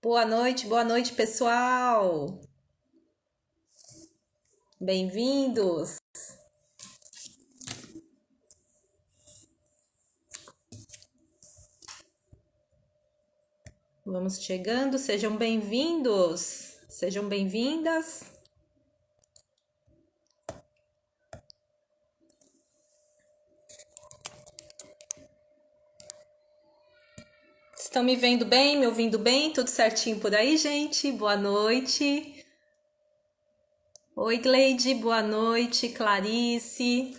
Boa noite, pessoal. Bem-vindos. Vamos chegando, sejam bem-vindos. Sejam bem-vindas. Estão me vendo bem, me ouvindo bem? Tudo certinho por aí, gente? Boa noite. Oi, Gleide, boa noite. Clarice.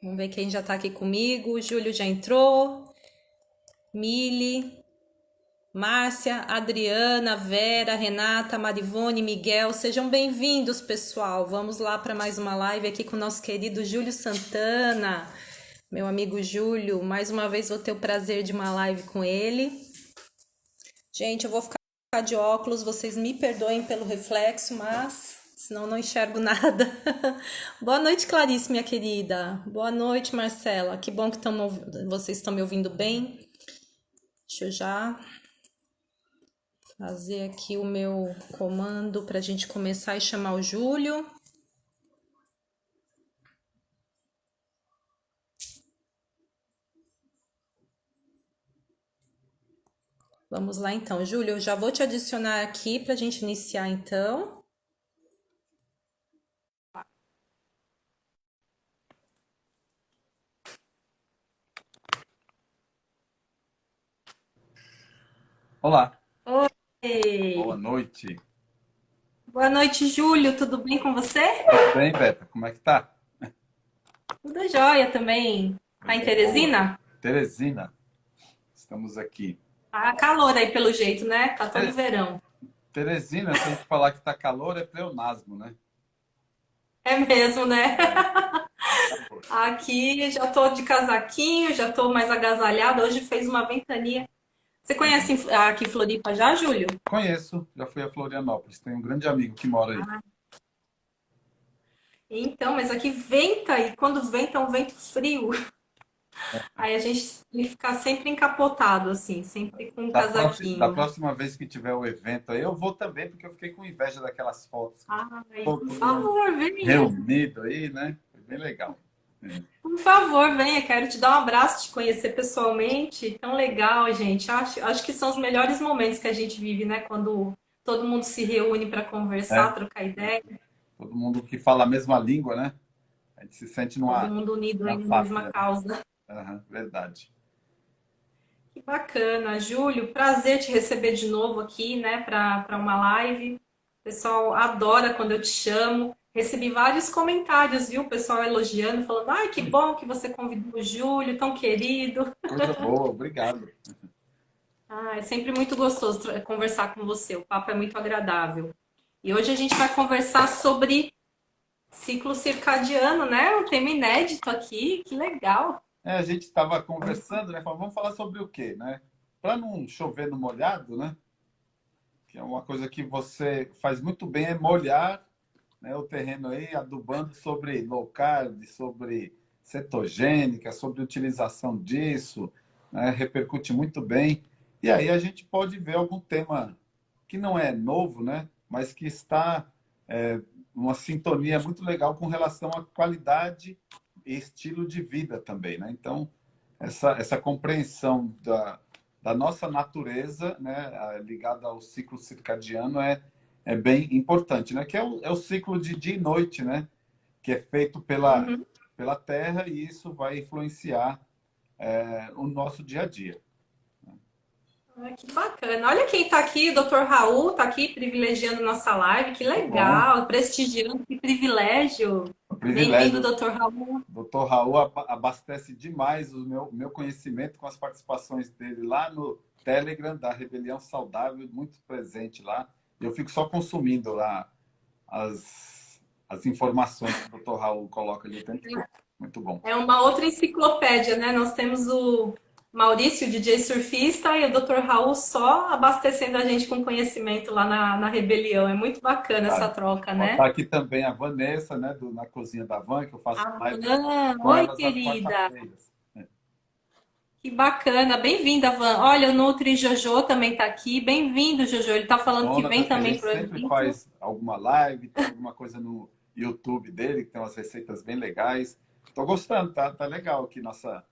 Vamos ver quem já tá aqui comigo. O Júlio já entrou. Mili. Márcia, Adriana, Vera, Renata, Marivone, Miguel, sejam bem-vindos, pessoal. Vamos lá para mais uma live aqui com o nosso querido Júlio Santana. Meu amigo Júlio, mais uma vez vou ter o prazer de uma live com ele. Gente, eu vou ficar de óculos, vocês me perdoem pelo reflexo, mas senão eu não enxergo nada. Boa noite, Clarice, minha querida. Boa noite, Marcela. Que bom que vocês estão me ouvindo bem. Deixa eu já fazer aqui o meu comando para a gente começar e chamar o Júlio. Vamos lá então, Júlio, eu já vou te adicionar aqui para a gente iniciar então. Olá, boa Oi! noite. Boa noite, Júlio, tudo bem com você? Tudo bem, Beta? Como é que tá? Tudo jóia também. Tá em Coisa boa. Teresina? Teresina, estamos aqui. Tá calor aí pelo jeito, né? Tá todo Te- verão. Teresina, se a gente falar que tá calor, é pleonasmo, né? É mesmo, né? É, calor. Aqui já tô de casaquinho, já tô mais agasalhada. Hoje fez uma ventania. Você conhece Uhum. aqui Floripa já, Júlio? Conheço, já fui a Florianópolis, tenho um grande amigo que mora aí. Então, mas aqui venta e quando venta é um vento frio. Aí a gente tem que ficar sempre encapotado, assim, sempre com um Da casaquinho. próxima vez que tiver o evento aí, eu vou também, porque eu fiquei com inveja daquelas fotos. Ai, por Todo mundo favor, venha. reunido aí, né? Foi bem legal. É. Por favor, venha. Quero te dar um abraço, te conhecer pessoalmente. Tão legal, gente. Acho que são os melhores momentos que a gente vive, né? Quando todo mundo se reúne para conversar, É, trocar ideia, todo mundo que fala a mesma língua, né? A gente se sente todo mundo unido aí numa na mesma pátria, né? causa. Aham, verdade. Que bacana, Júlio. Prazer te receber de novo aqui, né, para uma live. O pessoal adora quando eu te chamo. Recebi vários comentários, viu? O pessoal elogiando, falando: ai, que bom que você convidou o Júlio, tão querido. Coisa boa, obrigado. Ah, é sempre muito gostoso conversar com você. O papo é muito agradável. E hoje a gente vai conversar sobre ciclo circadiano, né? Um tema inédito aqui. Que legal. A gente estava conversando, né? Vamos falar sobre o quê, né? Para não chover no molhado, né? Que é uma coisa que você faz muito bem é molhar, né, o terreno aí, adubando sobre low carb, sobre cetogênica, sobre utilização disso, né? Repercute muito bem. E aí a gente pode ver algum tema que não é novo, né? Mas que está uma sintonia muito legal com relação à qualidade e estilo de vida também, né? Então, essa compreensão da nossa natureza, né, ligada ao ciclo circadiano é bem importante, né? Que é o ciclo de dia e noite, né? Que é feito Uhum. pela Terra e isso vai influenciar o nosso dia a dia. Ah, que bacana. Olha quem está aqui, o Dr. Raul está aqui privilegiando nossa live. Que Que bom, legal, prestigiando, que privilégio. o Bem-vindo, privilégio. Dr. Raul. O Dr. Raul abastece demais o meu conhecimento com as participações dele lá no Telegram da Rebelião Saudável, muito presente lá. Eu fico só consumindo lá as informações que o Dr. Raul coloca ali o tempo todo. Muito bom. É uma outra enciclopédia, né? Nós temos o Maurício, o DJ surfista, e o Dr. Raul só abastecendo a gente com conhecimento lá na Rebelião. É muito bacana essa Tá. troca, Ó, né? tá aqui também a Vanessa, né, na Cozinha da Van, que eu faço live Ah, com oi, elas às querida. quarta-feiras. Que Que bacana, bem-vinda, Van. Olha, o Nutri Jojo também está aqui. Bem-vindo, Jojo. Ele está falando que vem Jonatas, que a também gente para o sempre evento. faz alguma live, tem alguma coisa no YouTube dele, que tem umas receitas bem legais. Tô gostando, tá legal aqui nossa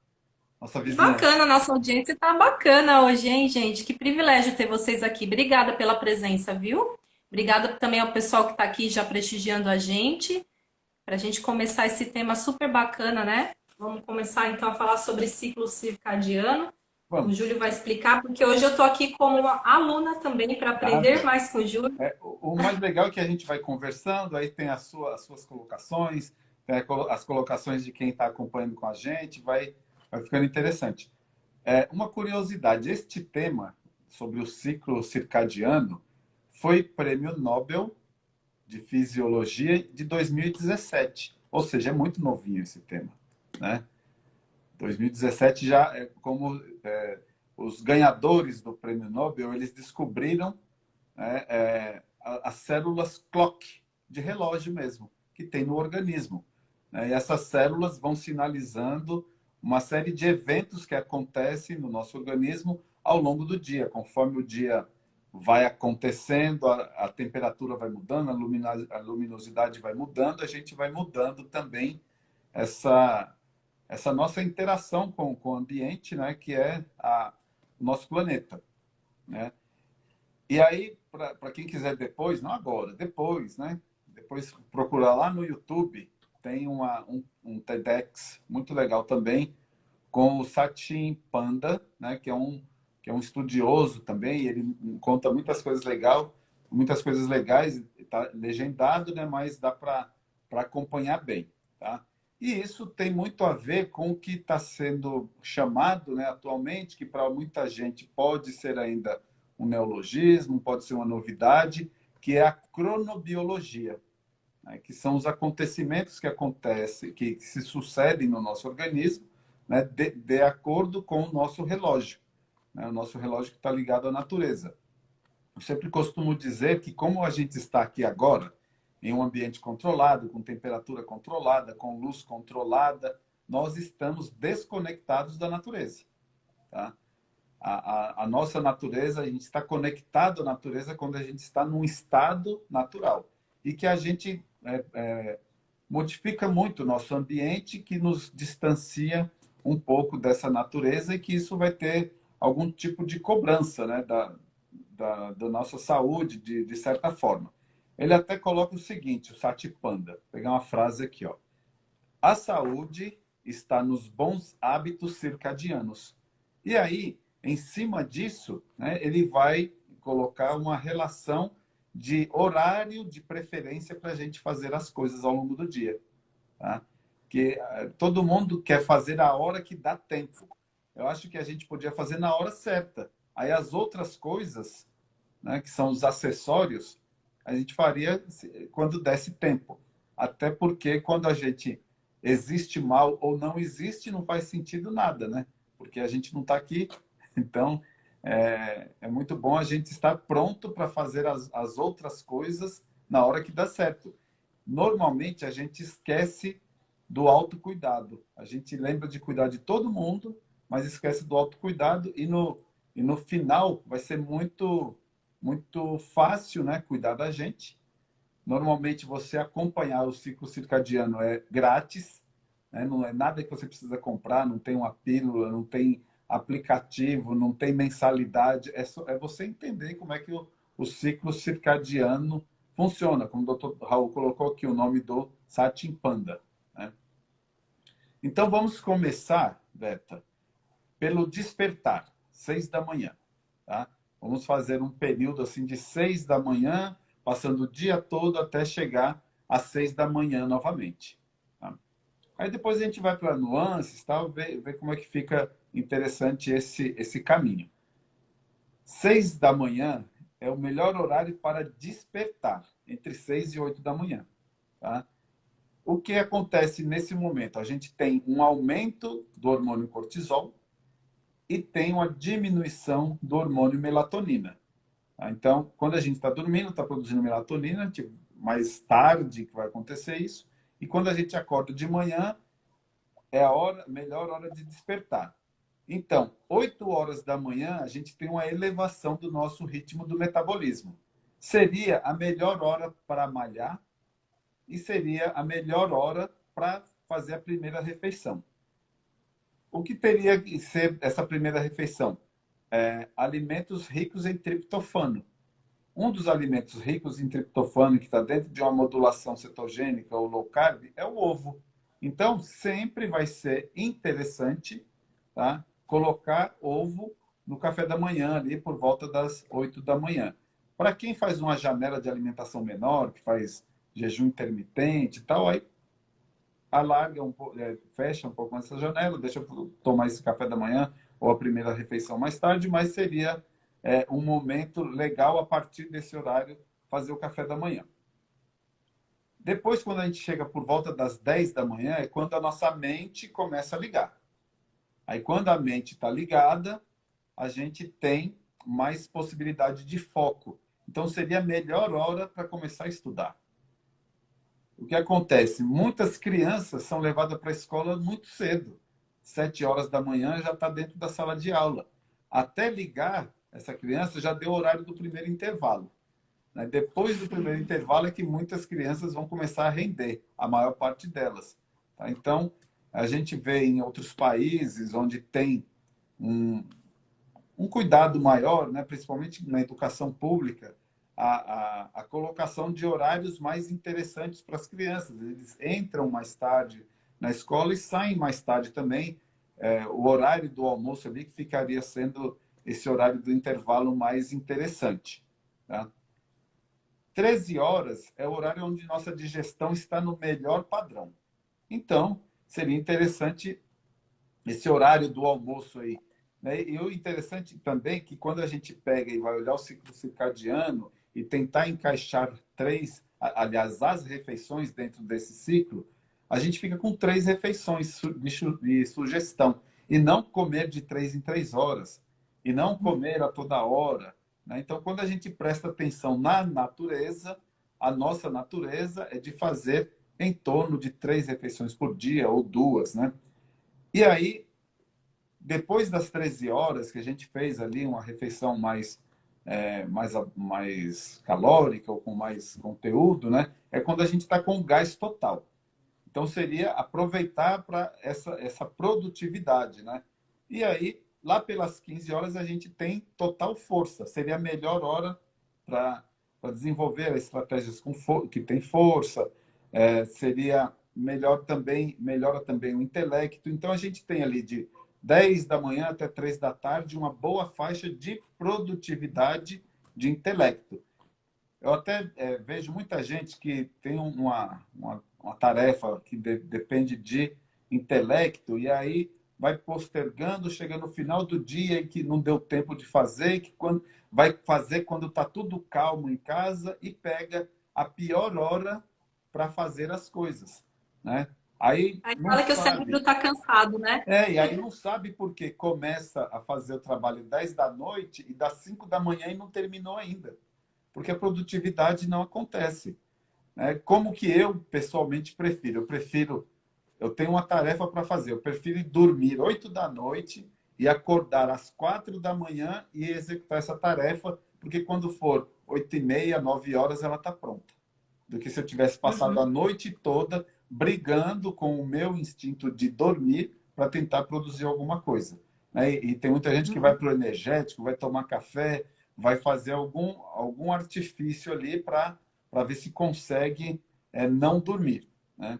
Que vizinhança. bacana, nossa audiência está bacana hoje, hein, gente? Que privilégio ter vocês aqui. Obrigada pela presença, viu? Obrigada também ao pessoal que está aqui já prestigiando a gente, para a gente começar esse tema super bacana, né? Vamos começar então a falar sobre ciclo circadiano. O Vamos. Júlio vai explicar, porque hoje eu estou aqui como uma aluna também para aprender Nada. mais com o Júlio. O mais legal é que a gente vai conversando, aí tem as suas colocações, tem as colocações de quem está acompanhando com a gente, vai ficando interessante. Uma curiosidade, este tema sobre o ciclo circadiano foi prêmio Nobel de Fisiologia de 2017. Ou seja, é muito novinho esse tema, né? 2017 já é como os ganhadores do prêmio Nobel, eles descobriram, né, as células clock, de relógio mesmo, que tem no organismo, né? E essas células vão sinalizando uma série de eventos que acontecem no nosso organismo ao longo do dia. Conforme o dia vai acontecendo, a temperatura vai mudando, a luminosidade vai mudando, a gente vai mudando também essa, essa nossa interação com o ambiente, né, que é o nosso planeta, né? E aí, para quem quiser depois, não agora, depois, né? Depois procurar lá no YouTube, tem um TEDx muito legal também, com o Sachin Panda, né? Que é um estudioso também, e ele conta muitas coisas legais, está legendado, né? Mas dá para acompanhar bem, tá? E isso tem muito a ver com o que está sendo chamado, né, atualmente, que para muita gente pode ser ainda um neologismo, pode ser uma novidade, que é a cronobiologia, né, que são os acontecimentos que acontecem, que se sucedem no nosso organismo, né, de acordo com o nosso relógio, né, o nosso relógio que está ligado à natureza. Eu sempre costumo dizer que, como a gente está aqui agora, em um ambiente controlado, com temperatura controlada, com luz controlada, nós estamos desconectados da natureza. Tá? A nossa natureza, a gente está conectado à natureza quando a gente está num estado natural. E que a gente modifica muito o nosso ambiente, que nos distancia um pouco dessa natureza e que isso vai ter algum tipo de cobrança, né, da nossa saúde, de certa forma. Ele até coloca o seguinte, o Satipanda, vou pegar uma frase aqui, ó. A saúde está nos bons hábitos circadianos. E aí, em cima disso, né, ele vai colocar uma relação de horário de preferência para a gente fazer as coisas ao longo do dia. Tá? Que todo mundo quer fazer a hora que dá tempo. Eu acho que a gente podia fazer na hora certa. Aí as outras coisas, né, que são os acessórios, a gente faria quando desse tempo. Até porque quando a gente existe mal ou não existe, não faz sentido nada, né? Porque a gente não está aqui. Então, é muito bom a gente estar pronto para fazer as outras coisas na hora que dá certo. Normalmente, a gente esquece do autocuidado. A gente lembra de cuidar de todo mundo, mas esquece do autocuidado e no final vai ser muito fácil, né, cuidar da gente. Normalmente você acompanhar o ciclo circadiano é grátis, né? Não é nada que você precisa comprar, não tem uma pílula, não tem aplicativo, não tem mensalidade, é você entender como é que o ciclo circadiano funciona, como o doutor Raul colocou aqui o nome do Satchin Panda, né? Então vamos começar, Beta, pelo despertar, 6 da manhã, tá? Vamos fazer um período assim de 6 da manhã, passando o dia todo até chegar às 6 da manhã novamente. Tá? Aí depois a gente vai para nuances, tal, ver como é que fica interessante esse caminho. 6 da manhã é o melhor horário para despertar, entre 6 e 8 da manhã. Tá? O que acontece nesse momento? A gente tem um aumento do hormônio cortisol, e tem uma diminuição do hormônio melatonina. Tá? Então, quando a gente está dormindo, está produzindo melatonina, tipo, mais tarde que vai acontecer isso, e quando a gente acorda de manhã, é a melhor hora de despertar. Então, 8 horas da manhã, a gente tem uma elevação do nosso ritmo do metabolismo. Seria a melhor hora para malhar e seria a melhor hora para fazer a primeira refeição. O que teria que ser essa primeira refeição? Alimentos ricos em triptofano. Um dos alimentos ricos em triptofano, que está dentro de uma modulação cetogênica ou low carb, é o ovo. Então, sempre vai ser interessante, tá, colocar ovo no café da manhã, ali por volta das 8 da manhã. Para quem faz uma janela de alimentação menor, que faz jejum intermitente e tal, aí alarga um pouco, fecha um pouco mais essa janela, deixa eu tomar esse café da manhã ou a primeira refeição mais tarde, mas seria um momento legal a partir desse horário fazer o café da manhã. Depois, quando a gente chega por volta das 10 da manhã, é quando a nossa mente começa a ligar. Aí, quando a mente está ligada, a gente tem mais possibilidade de foco. Então, seria a melhor hora para começar a estudar. O que acontece? Muitas crianças são levadas para a escola muito cedo. 7 horas da manhã já está dentro da sala de aula. Até ligar, essa criança já deu o horário do primeiro intervalo. Né? Depois do primeiro intervalo é que muitas crianças vão começar a render, a maior parte delas. Tá? Então, a gente vê em outros países onde tem um, um cuidado maior, né? Principalmente na educação pública, a colocação de horários mais interessantes para as crianças. Eles entram mais tarde na escola e saem mais tarde também. O horário do almoço ali que ficaria sendo esse horário do intervalo mais interessante. Tá? 13 horas é o horário onde nossa digestão está no melhor padrão. Então, seria interessante esse horário do almoço aí. Né? E o interessante também é que quando a gente pega e vai olhar o ciclo circadiano e tentar encaixar aliás, as refeições dentro desse ciclo, a gente fica com 3 refeições de sugestão. E não comer de 3 em 3 horas. E não comer a toda hora. Né? Então, quando a gente presta atenção na natureza, a nossa natureza é de fazer em torno de 3 refeições por dia ou 2, né? E aí, depois das 13 horas que a gente fez ali uma refeição mais calórica ou com mais conteúdo, né? É quando a gente está com gás total. Então, seria aproveitar para essa produtividade, né? E aí, lá pelas 15 horas, a gente tem total força. Seria a melhor hora para desenvolver estratégias que tem força. Seria melhora também o intelecto. Então, a gente tem ali de 10 da manhã até 3 da tarde uma boa faixa de produtividade de intelecto. Eu até vejo muita gente que tem uma tarefa que depende de intelecto e aí vai postergando, chega no final do dia e que não deu tempo de fazer, que vai fazer quando está tudo calmo em casa e pega a pior hora para fazer as coisas, né? Aí Aí não fala que o cérebro sabe. tá cansado, né? E aí não sabe por que começa a fazer o trabalho 10 da noite e das 5 da manhã e não terminou ainda. Porque a produtividade não acontece. Né? Como que eu, pessoalmente, prefiro? Eu tenho uma tarefa para fazer, eu prefiro dormir 8 da noite e acordar às 4 da manhã e executar essa tarefa, porque quando for 8h30, 9 horas, ela está pronta. Do que se eu tivesse passado a Uhum. noite toda brigando com o meu instinto de dormir para tentar produzir alguma coisa. Né? E tem muita gente que vai Uhum. para o energético, vai tomar café, vai fazer algum artifício ali para ver se consegue não dormir. Né?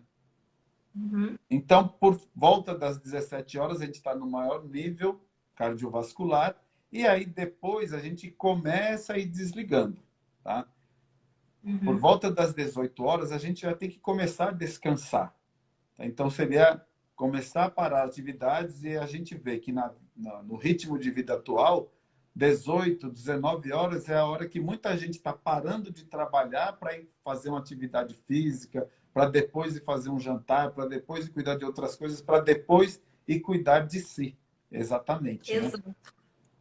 Uhum. Então, por volta das 17 horas, a gente está no maior nível cardiovascular e aí depois a gente começa a ir desligando. Tá? Por Uhum. volta das 18 horas, a gente já tem que começar a descansar. Tá? Então, seria começar a parar atividades e a gente vê que no ritmo de vida atual, 18, 19 horas é a hora que muita gente está parando de trabalhar para ir fazer uma atividade física, para depois ir fazer um jantar, para depois ir cuidar de outras coisas, para depois ir cuidar de si. Exatamente, né? Exato.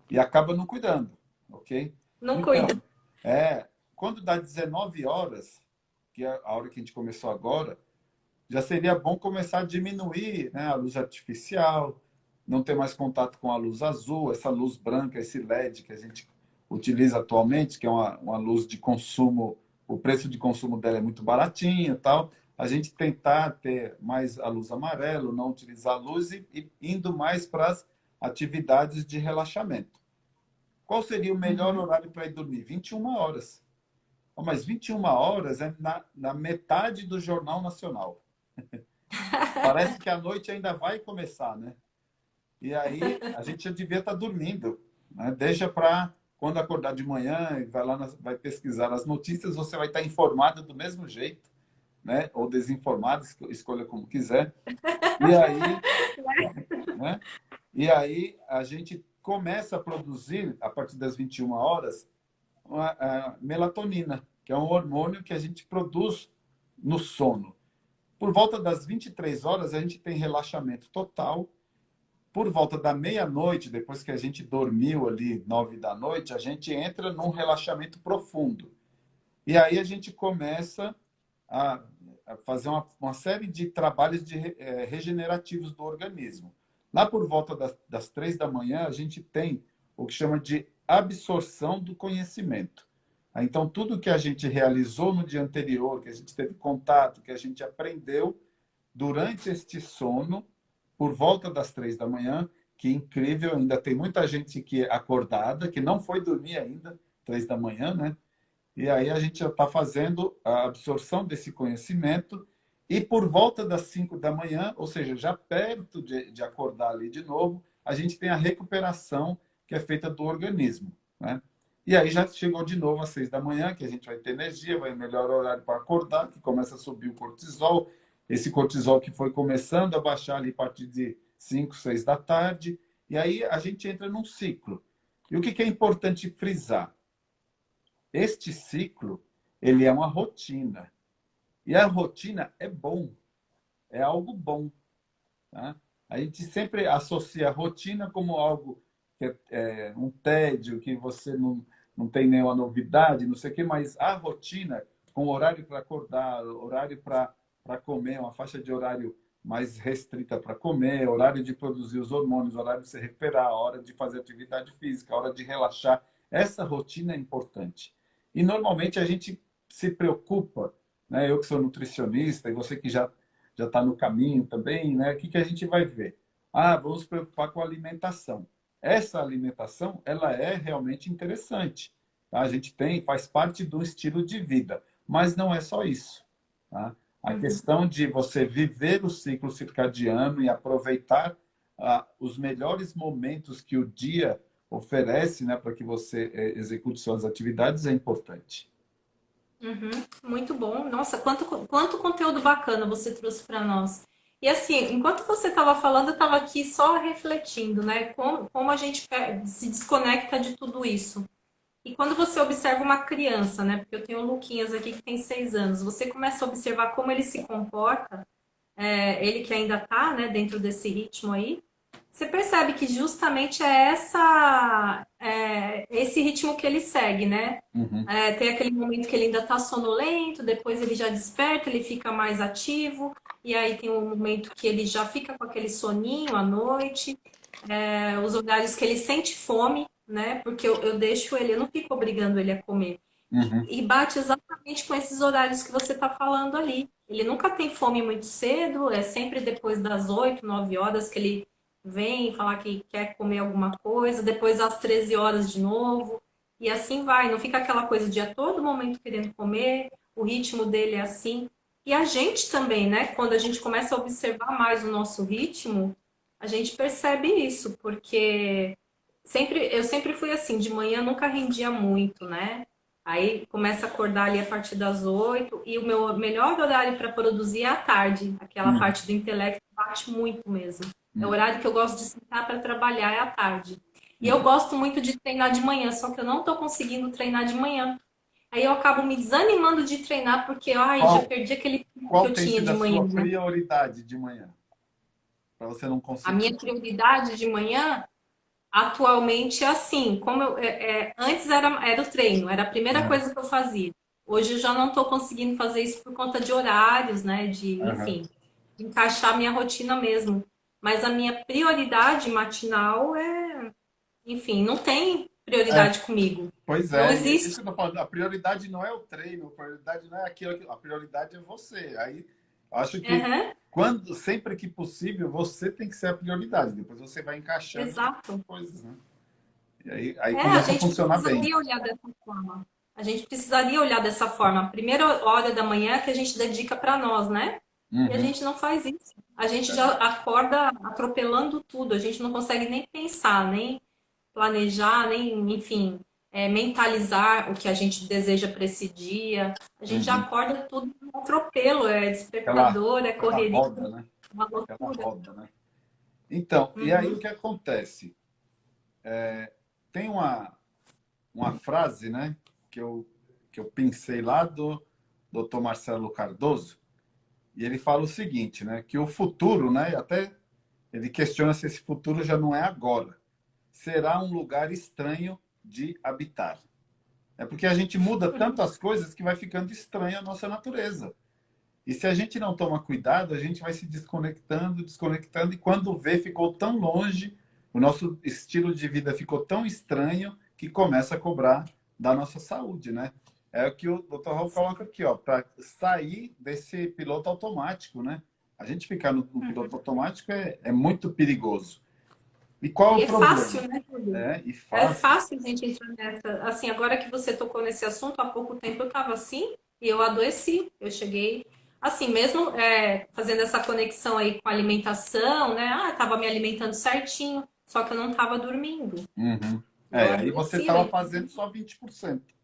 E acaba não cuidando, ok? Não cuida. Então, quando dá 19 horas, que é a hora que a gente começou agora, já seria bom começar a diminuir, né, a luz artificial, não ter mais contato com a luz azul, essa luz branca, esse LED que a gente utiliza atualmente, que é uma luz de consumo, o preço de consumo dela é muito baratinho e tal. A gente tentar ter mais a luz amarela, não utilizar a luz e indo mais para as atividades de relaxamento. Qual seria o melhor Uhum. horário para ir dormir? 21 horas. Oh, mas 21 horas é na metade do Jornal Nacional. Parece que a noite ainda vai começar, né? E aí a gente já devia estar dormindo, né? Deixa para quando acordar de manhã e vai lá, vai pesquisar as notícias, você vai estar informado do mesmo jeito, né? Ou desinformado, escolha como quiser. E aí, né? E aí a gente começa a produzir, a partir das 21 horas, a melatonina, que é um hormônio que a gente produz no sono. Por volta das 23 horas, a gente tem relaxamento total. Por volta da meia-noite, depois que a gente dormiu ali, 9 da noite, a gente entra num relaxamento profundo. E aí a gente começa a, a fazer uma série de trabalhos regenerativos do organismo. Lá por volta das 3 da manhã, a gente tem o que chama de absorção do conhecimento. Então, tudo que a gente realizou no dia anterior, que a gente teve contato, que a gente aprendeu durante este sono, por volta das 3 da manhã, que incrível, ainda tem muita gente que é acordada, que não foi dormir ainda, 3 da manhã, né? E aí a gente já está fazendo a absorção desse conhecimento e por volta das 5 da manhã, ou seja, já perto de acordar ali de novo, a gente tem a recuperação que é feita do organismo, né? E aí já chegou de novo às 6 da manhã, que a gente vai ter energia, vai melhorar o horário para acordar, que começa a subir o cortisol, esse cortisol que foi começando a baixar ali a partir de 5, 6 da tarde, e aí a gente entra num ciclo. E o que é importante frisar? Este ciclo, ele é uma rotina. E a rotina é bom, é algo bom. Tá? A gente sempre associa a rotina como algo que é um tédio, que você não tem nenhuma novidade, não sei o quê, mas a rotina, com horário para acordar, horário para comer, uma faixa de horário mais restrita para comer, horário de produzir os hormônios, horário de se recuperar, hora de fazer atividade física, hora de relaxar, essa rotina é importante. E normalmente a gente se preocupa, né? Eu que sou nutricionista e você que já está no caminho também, né? O que a gente vai ver? Ah, vamos nos preocupar com a alimentação. Essa alimentação, ela é realmente interessante. Tá? A gente tem, faz parte do estilo de vida, mas não é só isso. Tá? A Uhum. questão de você viver o ciclo circadiano e aproveitar os melhores momentos que o dia oferece, né, para que você execute suas atividades é importante. Uhum, muito bom. Nossa, quanto conteúdo bacana você trouxe para nós. E assim, enquanto você estava falando, eu estava aqui só refletindo, né? Como a gente se desconecta de tudo isso. E quando você observa uma criança, né? Porque eu tenho o Luquinhas aqui que tem 6 anos, você começa a observar como ele se comporta, ele que ainda está, né, dentro desse ritmo aí. Você percebe que justamente esse ritmo que ele segue, né? Uhum, Tem aquele momento que ele ainda está sonolento, depois ele já desperta, ele fica mais ativo, e aí tem um momento que ele já fica com aquele soninho à noite, os horários que ele sente fome, né? Porque eu deixo ele, eu não fico obrigando ele a comer. uhum, E bate exatamente com esses horários que você está falando ali. Ele nunca tem fome muito cedo, é sempre depois das 8, 9 horas que ele vem falar que quer comer alguma coisa, depois às 13 horas de novo, e assim vai. Não fica aquela coisa de a todo momento querendo comer, o ritmo dele é assim. E a gente também, né? Quando a gente começa a observar mais o nosso ritmo, a gente percebe isso, porque eu sempre fui assim, de manhã nunca rendia muito, né? Aí começa a acordar ali a partir das 8 e o meu melhor horário para produzir é à tarde. Aquela uhum, parte do intelecto bate muito mesmo. É o uhum, horário que eu gosto de sentar para trabalhar é à tarde. E eu uhum. gosto muito de treinar de manhã, só que eu não estou conseguindo treinar de manhã. Aí eu acabo me desanimando de treinar porque, ai, já Qual, perdi aquele pico que qual eu tem tinha sido de a manhã, sua né? prioridade de manhã? Para você não A conseguir. minha prioridade de manhã atualmente é assim, antes era o treino, era a primeira Aham, coisa que eu fazia. Hoje eu já não estou conseguindo fazer isso por conta de horários, né? aham, Enfim, encaixar minha rotina mesmo. mas a minha prioridade matinal é, enfim, não tem É, prioridade comigo. pois Não é, e isso existe. que eu tô falando, a prioridade não é o treino, a prioridade não é aquilo, a prioridade é você. Aí, acho que Aham, sempre que possível, você tem que ser a prioridade. Depois você vai encaixando exato. coisas, né? E aí A começa a gente funcionar bem. precisaria olhar dessa forma. A gente precisaria olhar dessa forma. A primeira hora da manhã que a gente dedica para nós, né? E a Uhum. gente não faz isso. A gente já acorda atropelando tudo. A gente não consegue nem pensar, nem planejar, nem, enfim, mentalizar o que a gente deseja para esse dia. A gente já Uhum. acorda tudo no atropelo, é Aquela, despertador, é aquela correria, roda, né? uma Aquela loucura. roda, né? Então, e aí o Uhum. que acontece? Tem uma frase, né, que eu pensei lá do Dr. Marcelo Cardoso, e ele fala o seguinte, né, que o futuro, né, até ele questiona se esse futuro já não é agora, será um lugar estranho de habitar. É porque a gente muda tanto as coisas que vai ficando estranha a nossa natureza. E se a gente não toma cuidado, a gente vai se desconectando, desconectando, e quando vê, ficou tão longe, o nosso estilo de vida ficou tão estranho que começa a cobrar da nossa saúde, né? É o que o Dr. Raul coloca aqui, ó, para sair desse piloto automático, né? A gente ficar no piloto automático é muito perigoso. E qual é E o é problema? fácil, né, Júlio? É, e É fácil. fácil a gente entrar nessa. Assim, agora que você tocou nesse assunto, há pouco tempo eu estava assim e eu adoeci. Eu cheguei, assim, mesmo fazendo essa conexão aí com a alimentação, né? Ah, estava me alimentando certinho, só que eu não estava dormindo. Uhum. E eu Aí você adoeci, eu estava entendi. fazendo só 20%,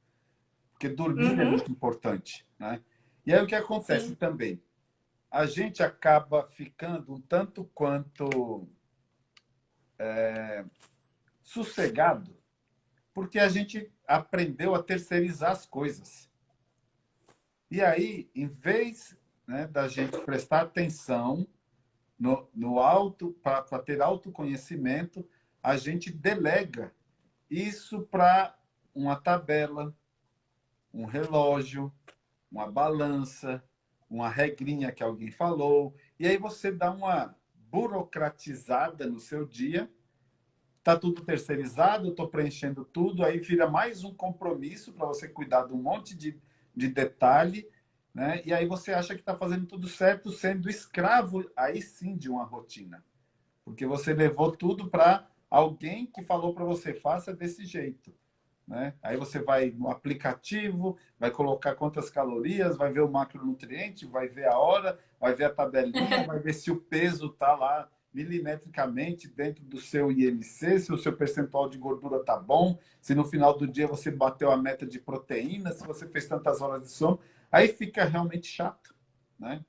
porque dormir é Uhum, muito importante, né? E aí o que acontece sim. também? A gente acaba ficando um tanto quanto sossegado, porque a gente aprendeu a terceirizar as coisas. E aí, em vez, né, da gente prestar atenção no auto, para ter autoconhecimento, a gente delega isso para uma tabela, um relógio, uma balança, uma regrinha que alguém falou, e aí você dá uma burocratizada no seu dia. Tá tudo terceirizado, eu estou preenchendo tudo, aí vira mais um compromisso para você cuidar de um monte de detalhe, né? E aí você acha que está fazendo tudo certo, sendo escravo, aí sim, de uma rotina. Porque você levou tudo para alguém que falou para você, faça desse jeito. Né? Aí você vai no aplicativo, vai colocar quantas calorias, vai ver o macronutriente, vai ver a hora, vai ver a tabelinha, vai ver se o peso está lá milimetricamente dentro do seu IMC, se o seu percentual de gordura está bom, se no final do dia você bateu a meta de proteína, se você fez tantas horas de sono, aí fica realmente chato, né?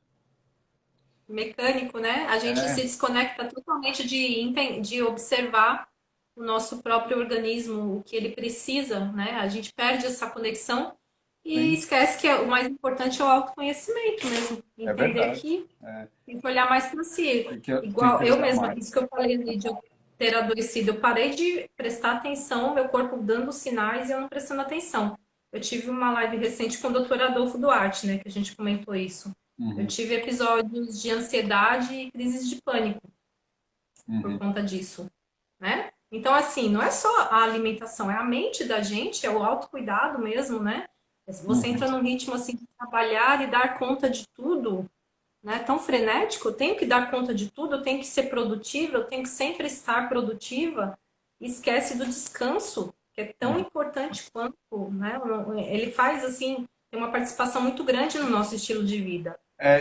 Mecânico, né? A gente se É, desconecta totalmente de observar o nosso próprio organismo, o que ele precisa, né? A gente perde essa conexão e sim, esquece que o mais importante é o autoconhecimento mesmo. é Entender verdade. que tem que olhar mais para si. Tem Igual que eu olhar mesma, mais. isso que eu falei ali de eu ter adoecido, eu parei de prestar atenção, meu corpo dando sinais e eu não prestando atenção. Eu tive uma live recente com o Dr. Adolfo Duarte, né, que a gente comentou isso. Eu Uhum, tive episódios de ansiedade e crises de pânico por uhum, conta disso, né? Então, assim, não é só a alimentação, é a mente da gente, é o autocuidado mesmo, né? Você uhum. entra num ritmo assim de trabalhar e dar conta de tudo, né? Tão frenético, eu tenho que dar conta de tudo, eu tenho que ser produtiva, eu tenho que sempre estar produtiva, e esquece do descanso, que é tão Uhum. importante quanto, né? Ele faz assim, tem uma participação muito grande no nosso estilo de vida.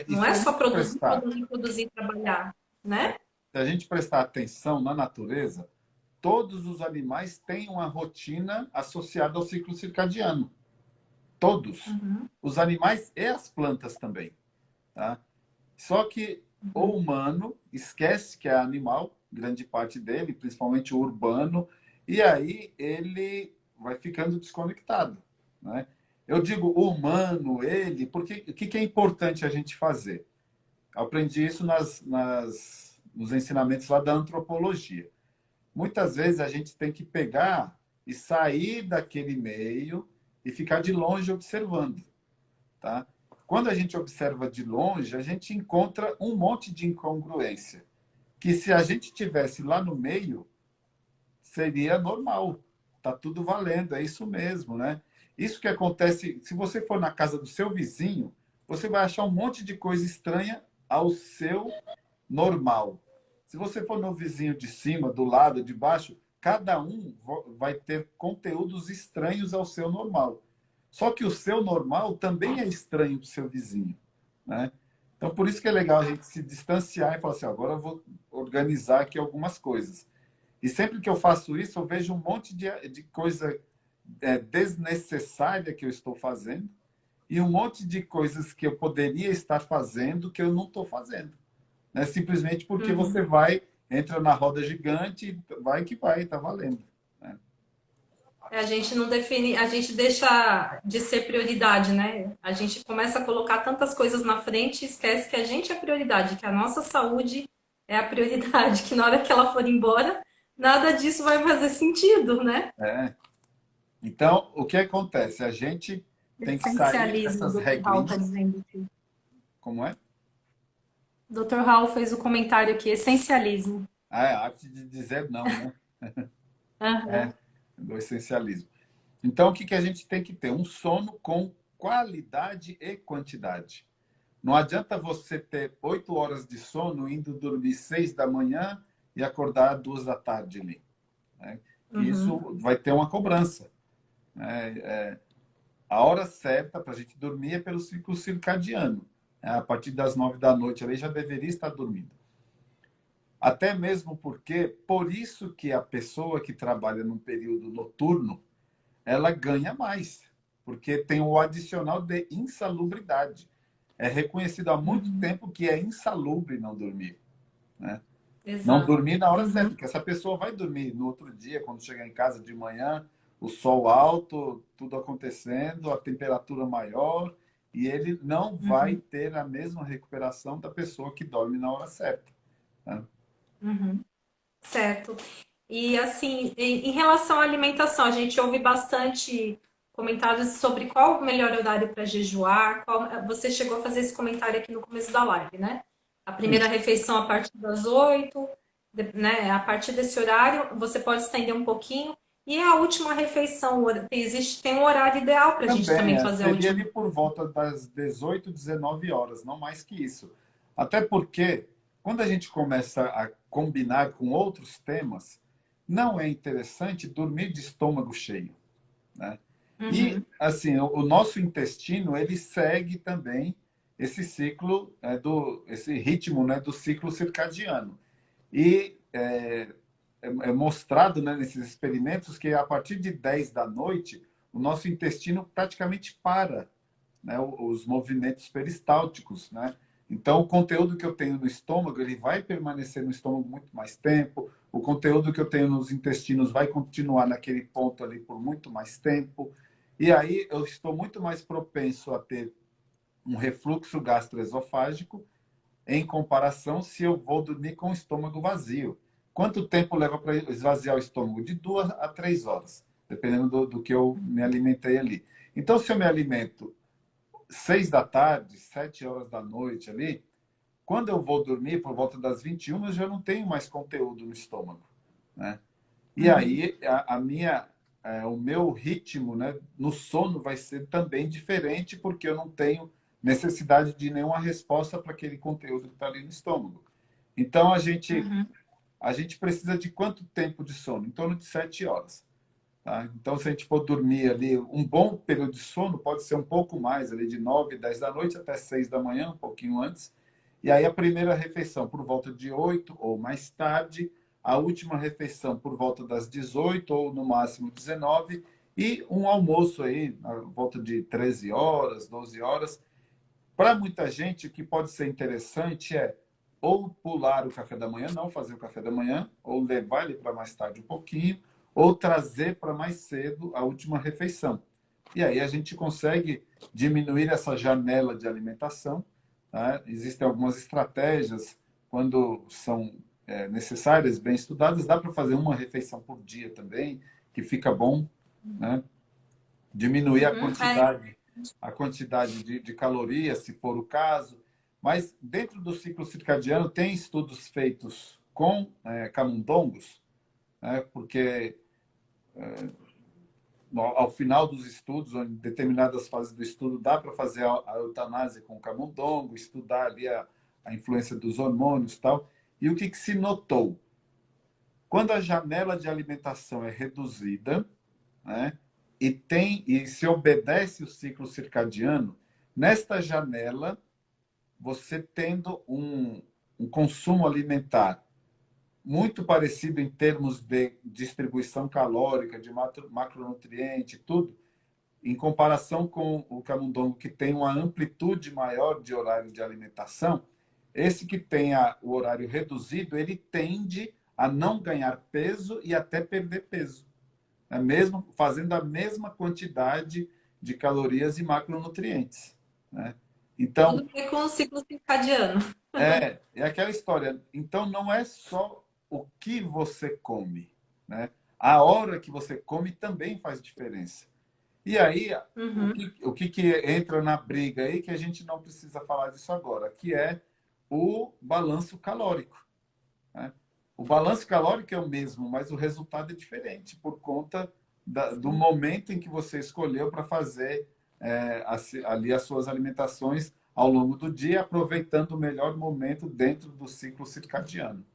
E Não se é a só gente produzir, prestar produzir, produzir e trabalhar, É, né? se a gente prestar atenção na natureza, todos os animais têm uma rotina associada ao ciclo circadiano. Todos. Uhum, Os animais e as plantas também. Tá? Só que o uhum. humano esquece que é animal, grande parte dele, principalmente o urbano, e aí ele vai ficando desconectado. Né? Eu digo o humano, ele, porque o que é importante a gente fazer? Aprendi isso nos ensinamentos lá da antropologia. Muitas vezes a gente tem que pegar e sair daquele meio e ficar de longe observando, tá? Quando a gente observa de longe, a gente encontra um monte de incongruência. que se a gente tivesse lá no meio, seria normal. Tá tudo valendo, é isso mesmo, né? Isso que acontece, se você for na casa do seu vizinho, você vai achar um monte de coisa estranha ao seu normal. Se você for no vizinho de cima, do lado, de baixo, cada um vai ter conteúdos estranhos ao seu normal. Só que o seu normal também é estranho para o seu vizinho, né? Então, por isso que é legal a gente se distanciar e falar assim, agora eu vou organizar aqui algumas coisas. E sempre que eu faço isso, eu vejo um monte de coisa desnecessária que eu estou fazendo e um monte de coisas que eu poderia estar fazendo que eu não estou fazendo, né? Simplesmente porque você Uhum. vai, entra na roda gigante, vai que vai, tá valendo, né? A gente não define, a gente deixa de ser prioridade, né? A gente começa a colocar tantas coisas na frente e esquece que a gente é a prioridade, que a nossa saúde é a prioridade, que na hora que ela for embora, nada disso vai fazer sentido, né? É. Então, o que acontece? A gente tem que sair Essencialismo, o dessas Dr. Hall está regrinhas, dizendo aqui. como é? O Dr. Hall fez o comentário aqui, essencialismo. Ah, é a arte de dizer não, né? É, Aham. do essencialismo. Então, o que que a gente tem que ter? Um sono com qualidade e quantidade. Não adianta você ter 8 horas de sono, indo dormir 6 da manhã e acordar 2 da tarde ali, né? Que isso Uhum. vai ter uma cobrança, né? A hora certa para a gente dormir é pelo ciclo circadiano. A partir das 9 da noite ali já deveria estar dormindo. Até mesmo porque, por isso que a pessoa que trabalha num período noturno, ela ganha mais, porque tem o adicional de insalubridade. É reconhecido há muito Uhum. tempo que é insalubre não dormir, né? Não Exato. dormir na hora certa, Uhum. porque essa pessoa vai dormir no outro dia, quando chegar em casa de manhã, o sol alto, tudo acontecendo, a temperatura maior, e ele não vai Uhum. ter a mesma recuperação da pessoa que dorme na hora certa, né? Uhum. Certo. E assim, em relação à alimentação, a gente ouve bastante comentários sobre qual o melhor horário para jejuar. Você chegou a fazer esse comentário aqui no começo da live, né? A Sim, primeira refeição a partir das 8, né? A partir desse horário, você pode estender um pouquinho. E a última refeição, tem um horário ideal para a gente também também fazer a seria última. ali por volta das 18, 19 horas, não mais que isso. Até porque, quando a gente começa a combinar com outros temas, não é interessante dormir de estômago cheio, né? E, Uhum, assim, o nosso intestino, ele segue também esse ciclo, esse ritmo, né, do ciclo circadiano. E é mostrado, né, nesses experimentos que a partir de 10 da noite, o nosso intestino praticamente para, né, os movimentos peristálticos, né? Então, o conteúdo que eu tenho no estômago, ele vai permanecer no estômago muito mais tempo. O conteúdo que eu tenho nos intestinos vai continuar naquele ponto ali por muito mais tempo. E aí eu estou muito mais propenso a ter um refluxo gastroesofágico em comparação se eu vou dormir com o estômago vazio. Quanto tempo leva para esvaziar o estômago? De 2 a 3 horas, dependendo do que eu me alimentei ali. Então, se eu me alimento 6 da tarde, 7 horas da noite ali, quando eu vou dormir por volta das 21, eu já não tenho mais conteúdo no estômago, né? E uhum, aí o meu ritmo, né, no sono vai ser também diferente porque eu não tenho necessidade de nenhuma resposta para aquele conteúdo que está ali no estômago. Então uhum, a gente precisa de quanto tempo de sono? Em torno de 7 horas. Tá? Então, se a gente for dormir ali, um bom período de sono pode ser um pouco mais, ali de 9, 10 da noite até 6 da manhã, um pouquinho antes. E aí a primeira refeição por volta de 8 ou mais tarde, a última refeição por volta das 18 ou no máximo 19 e um almoço aí na volta de 13 horas, 12 horas. Para muita gente, o que pode ser interessante é ou pular o café da manhã, não fazer o café da manhã, ou levar ele para mais tarde um pouquinho, ou trazer para mais cedo a última refeição. E aí a gente consegue diminuir essa janela de alimentação, tá? Existem algumas estratégias, quando são necessárias, bem estudadas, dá para fazer uma refeição por dia também, que fica bom, né? Diminuir uhum. a quantidade de calorias, se for o caso. Mas dentro do ciclo circadiano, tem estudos feitos com camundongos, né? Porque ao final dos estudos, ou em determinadas fases do estudo, dá para fazer a eutanásia com camundongo, estudar ali a influência dos hormônios e tal. E o que se notou? Quando a janela de alimentação é reduzida, né, e se obedece o ciclo circadiano, nesta janela, você tendo um consumo alimentar muito parecido em termos de distribuição calórica, de macronutriente, tudo, em comparação com o camundongo, que tem uma amplitude maior de horário de alimentação, esse que tem o horário reduzido, ele tende a não ganhar peso e até perder peso, né? Mesmo fazendo a mesma quantidade de calorias e macronutrientes, né? Então, Tudo a ver com o ciclo circadiano. é aquela história. Então, não é só o que você come, né? A hora que você come também faz diferença. E aí, Uhum. o que entra na briga aí, que a gente não precisa falar disso agora, que é o balanço calórico, né? O balanço calórico é o mesmo, mas o resultado é diferente por conta do Sim. momento em que você escolheu para fazer ali as suas alimentações ao longo do dia, aproveitando o melhor momento dentro do ciclo circadiano.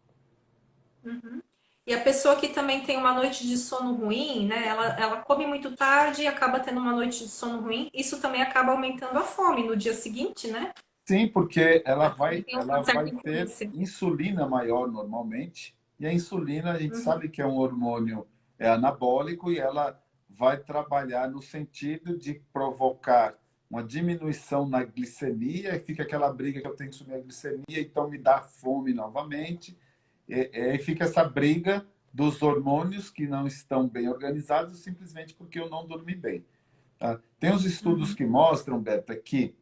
Uhum. E a pessoa que também tem uma noite de sono ruim, né? Ela come muito tarde e acaba tendo uma noite de sono ruim. Isso também acaba aumentando a fome no dia seguinte, né? Sim, porque Também tem ela uma certa vai ter influência. insulina maior normalmente, e a insulina a gente Uhum. sabe que é um hormônio anabólico e ela vai trabalhar no sentido de provocar uma diminuição na glicemia, e fica aquela briga que eu tenho que subir a glicemia, então me dá fome novamente, e fica essa briga dos hormônios que não estão bem organizados simplesmente porque eu não dormi bem. Tá? Tem os estudos Uhum. que mostram, Beta, que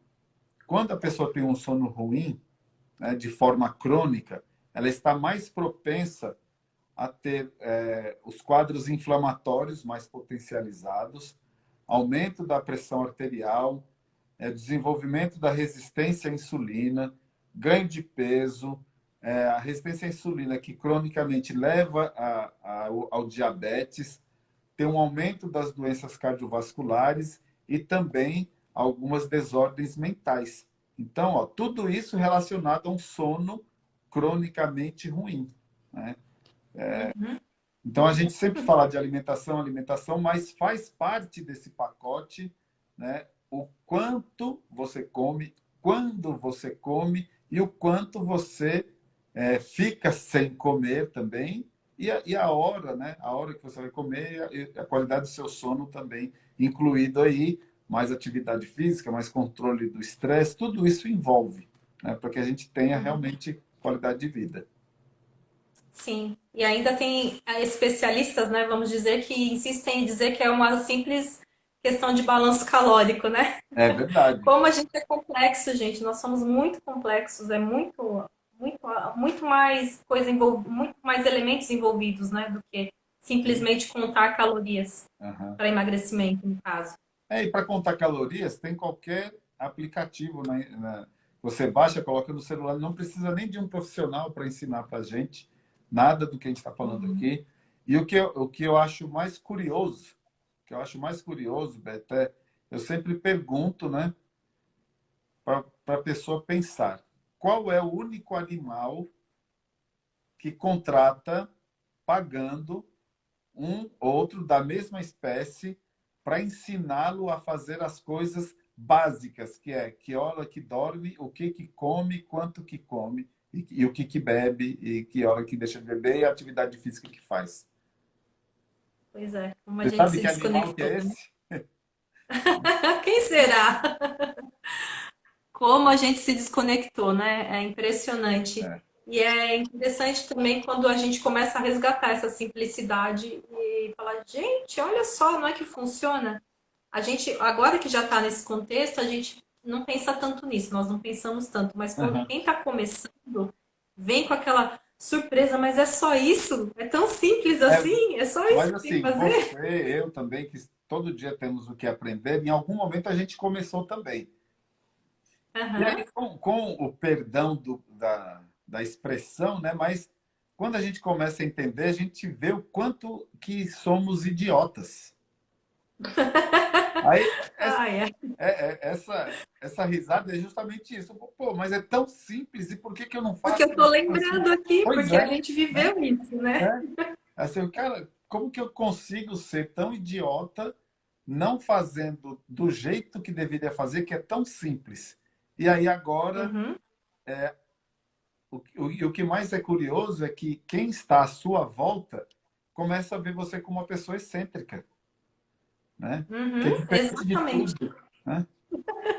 quando a pessoa tem um sono ruim, né, de forma crônica, ela está mais propensa a ter os quadros inflamatórios mais potencializados, aumento da pressão arterial, desenvolvimento da resistência à insulina, ganho de peso, a resistência à insulina que cronicamente leva ao diabetes, tem um aumento das doenças cardiovasculares e também algumas desordens mentais. Então, ó, tudo isso relacionado a um sono cronicamente ruim, né? Uhum. Então, a gente sempre fala de alimentação, alimentação, mas faz parte desse pacote, né, o quanto você come, quando você come e o quanto você fica sem comer também, e a hora, né, a hora que você vai comer e a qualidade do seu sono também, incluído aí mais atividade física, mais controle do estresse, tudo isso envolve, né, para que a gente tenha Uhum. realmente qualidade de vida. Sim. E ainda tem especialistas, né? Vamos dizer, que insistem em dizer que é uma simples questão de balanço calórico, né? É verdade. Como a gente é complexo, gente, nós somos muito complexos, é muito, muito mais muito mais elementos envolvidos, né, do que Sim. simplesmente contar calorias Aham. para emagrecimento, no caso. E para contar calorias, tem qualquer aplicativo, você baixa, coloca no celular, não precisa nem de um profissional para ensinar para a gente nada do que a gente está falando Uhum. aqui. E o que eu acho mais curioso, o que eu acho mais curioso, Beto, eu sempre pergunto, né, para a pessoa pensar, qual é o único animal que contrata pagando um outro da mesma espécie para ensiná-lo a fazer as coisas básicas, que é que hora que dorme, o que come, quanto que come e o que bebe e que hora que deixa de beber e a atividade física que faz. Pois é, como a Você gente sabe se que animal que desconectou, é né? esse? Quem será? Como a gente se desconectou, né? É impressionante. É. E é interessante também quando a gente começa a resgatar essa simplicidade e falar, gente, olha só, não é que funciona? A gente, agora que já está nesse contexto, a gente não pensa tanto nisso, nós não pensamos tanto, mas quando Aham. quem está começando vem com aquela surpresa, mas é só isso? É tão simples É, assim? É só isso mas que tem que assim, fazer? você, eu também, que todo dia temos o que aprender, em algum momento a gente começou também. E aí, Aham. com o perdão da expressão, né? Mas quando a gente começa a entender, a gente vê o quanto que somos idiotas. Aí, Ai, é. essa risada é justamente isso. Pô, mas é tão simples, e por que que eu não Porque faço eu tô isso assim? lembrando aqui, Pois porque a é, gente né? viveu isso, né? É. Assim, cara, como que eu consigo ser tão idiota não fazendo do jeito que deveria fazer, que é tão simples? E aí agora, Uhum, e o que mais é curioso é que quem está à sua volta começa a ver você como uma pessoa excêntrica, né? Que é uhum, diferente de exatamente. tudo, né?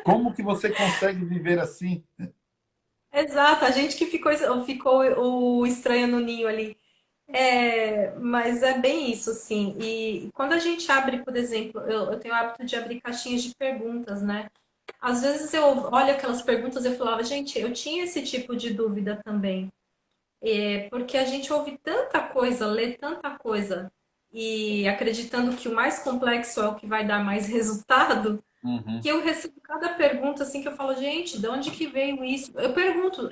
Como que você consegue viver assim? Exato, a gente que ficou o estranho no ninho ali. É, mas é bem isso, assim. E quando a gente abre, por exemplo, eu tenho o hábito de abrir caixinhas de perguntas, né? Às vezes eu olho aquelas perguntas e eu falava, gente, eu tinha esse tipo de dúvida também. É porque a gente ouve tanta coisa, lê tanta coisa, e acreditando que o mais complexo é o que vai dar mais resultado, Uhum. que eu recebo cada pergunta assim que eu falo, gente, de onde que veio isso? Eu pergunto,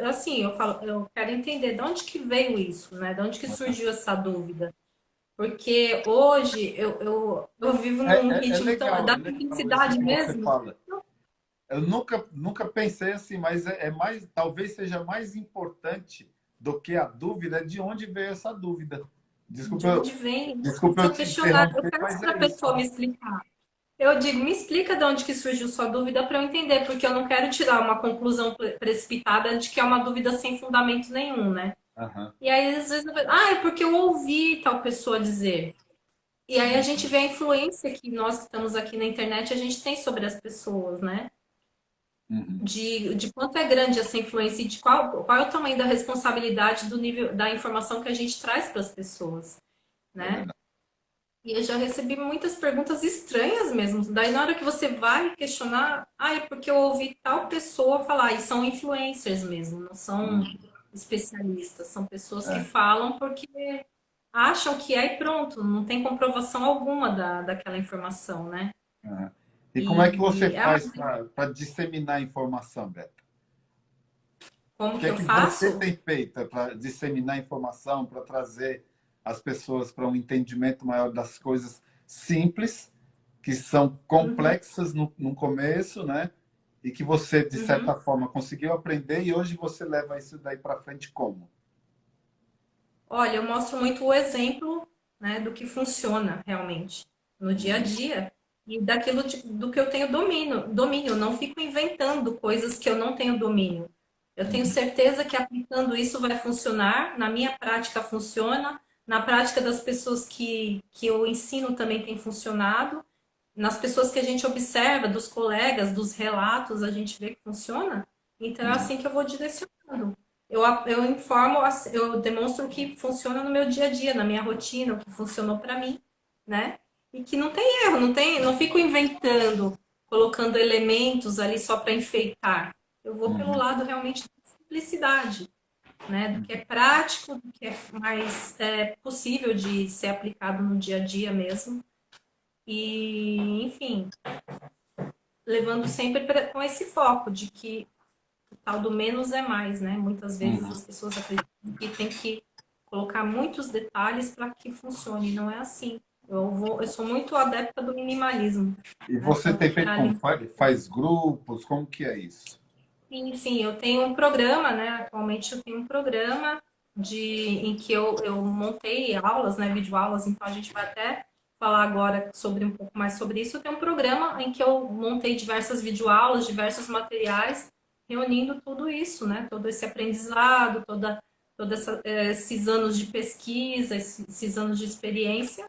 assim, eu falo, eu quero entender de onde que veio isso, né? De onde que surgiu essa dúvida? Porque hoje eu vivo num ritmo tão, É da legal isso simplicidade que você mesmo. fala. Eu nunca pensei assim, mas é mais, talvez seja mais importante do que a dúvida de onde veio essa dúvida. De onde vem? Desculpa Se eu eu te questionar, eu interromper, peço mas para a é isso. pessoa me explicar. Eu digo, me explica de onde que surgiu sua dúvida para eu entender, porque eu não quero tirar uma conclusão precipitada de que é uma dúvida sem fundamento nenhum, né? Aham. E aí, às vezes, é porque eu ouvi tal pessoa dizer. E aí a gente vê a influência que nós que estamos aqui na internet, a gente tem sobre as pessoas, né? Uhum. De quanto é grande essa influência e de qual é o tamanho da responsabilidade do nível da informação que a gente traz para as pessoas, É né? verdade. E eu já recebi muitas perguntas estranhas mesmo. Daí, na hora que você vai questionar, é porque eu ouvi tal pessoa falar, e são influencers mesmo, não são Uhum. especialistas, são pessoas que É, falam porque acham que é e pronto, não tem comprovação alguma daquela informação, né? aham. E como é que você E faz para disseminar a informação, Beto? O como que que é eu que você faço? tem feito para disseminar informação, para trazer as pessoas para um entendimento maior das coisas simples, que são Uhum, complexas no começo, né? E que você, de certa uhum. forma, conseguiu aprender e hoje você leva isso daí para frente como? Olha, eu mostro muito o exemplo, né, do que funciona realmente no dia a Uhum. dia e daquilo do que eu tenho domínio. Não fico inventando coisas que eu não tenho domínio. Eu tenho Uhum. certeza que aplicando isso vai funcionar, na minha prática funciona, na prática das pessoas que eu ensino também tem funcionado, nas pessoas que a gente observa, dos colegas, dos relatos, a gente vê que funciona. Então é Uhum. assim que eu vou direcionando. Eu informo, eu demonstro o que funciona no meu dia a dia, na minha rotina, o que funcionou para mim, né? E que não tem erro, não fico inventando, colocando elementos ali só para enfeitar. Eu vou pelo Uhum. lado realmente da simplicidade, né? Do que é prático, do que é mais possível de ser aplicado no dia a dia mesmo. E, enfim, levando sempre com esse foco de que o tal do menos é mais, né? Muitas vezes Uhum. as pessoas acreditam que tem que colocar muitos detalhes para que funcione. Não é assim. Eu sou muito adepta do minimalismo, E né? você tem feito Para como? Faz grupos? Como que é isso? sim, sim, eu tenho um programa, né? Atualmente eu tenho um programa em que eu montei aulas, né? Videoaulas, então a gente vai até falar agora sobre um pouco mais sobre isso. Eu tenho um programa em que eu montei diversas videoaulas, diversos materiais, reunindo tudo isso, né? Todo esse aprendizado, esses anos de pesquisa, esses anos de experiência,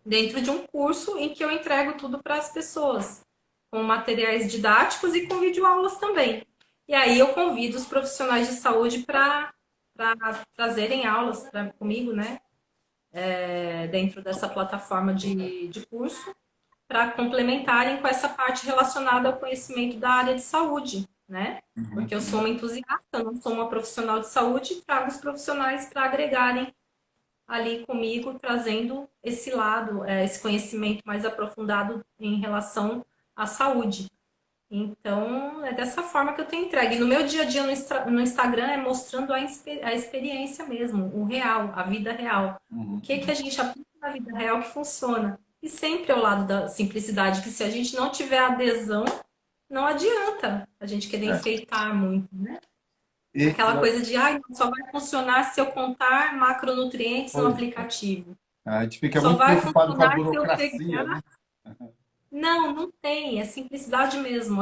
dentro de um curso em que eu entrego tudo para as pessoas, com materiais didáticos e com videoaulas também. E aí eu convido os profissionais de saúde para trazerem aulas comigo, né? Dentro dessa plataforma de curso, para complementarem com essa parte relacionada ao conhecimento da área de saúde, né? Uhum. Porque eu sou uma entusiasta, não sou uma profissional de saúde, e trago os profissionais para agregarem ali comigo, trazendo esse lado, esse conhecimento mais aprofundado em relação à saúde. Então, é dessa forma que eu tenho entregue. E no meu dia a dia no Instagram é mostrando a experiência mesmo, o real, a vida real. O Uhum, que que a gente aplica na vida real que funciona. E sempre ao lado da simplicidade, que se a gente não tiver adesão, não adianta a gente querer é. enfeitar muito, né? E, Aquela coisa de, ai, só vai funcionar se eu contar macronutrientes no pois, aplicativo. a gente fica Só muito vai preocupado com a funcionar se eu burocracia, pegar. né? Não, não tem. É simplicidade mesmo.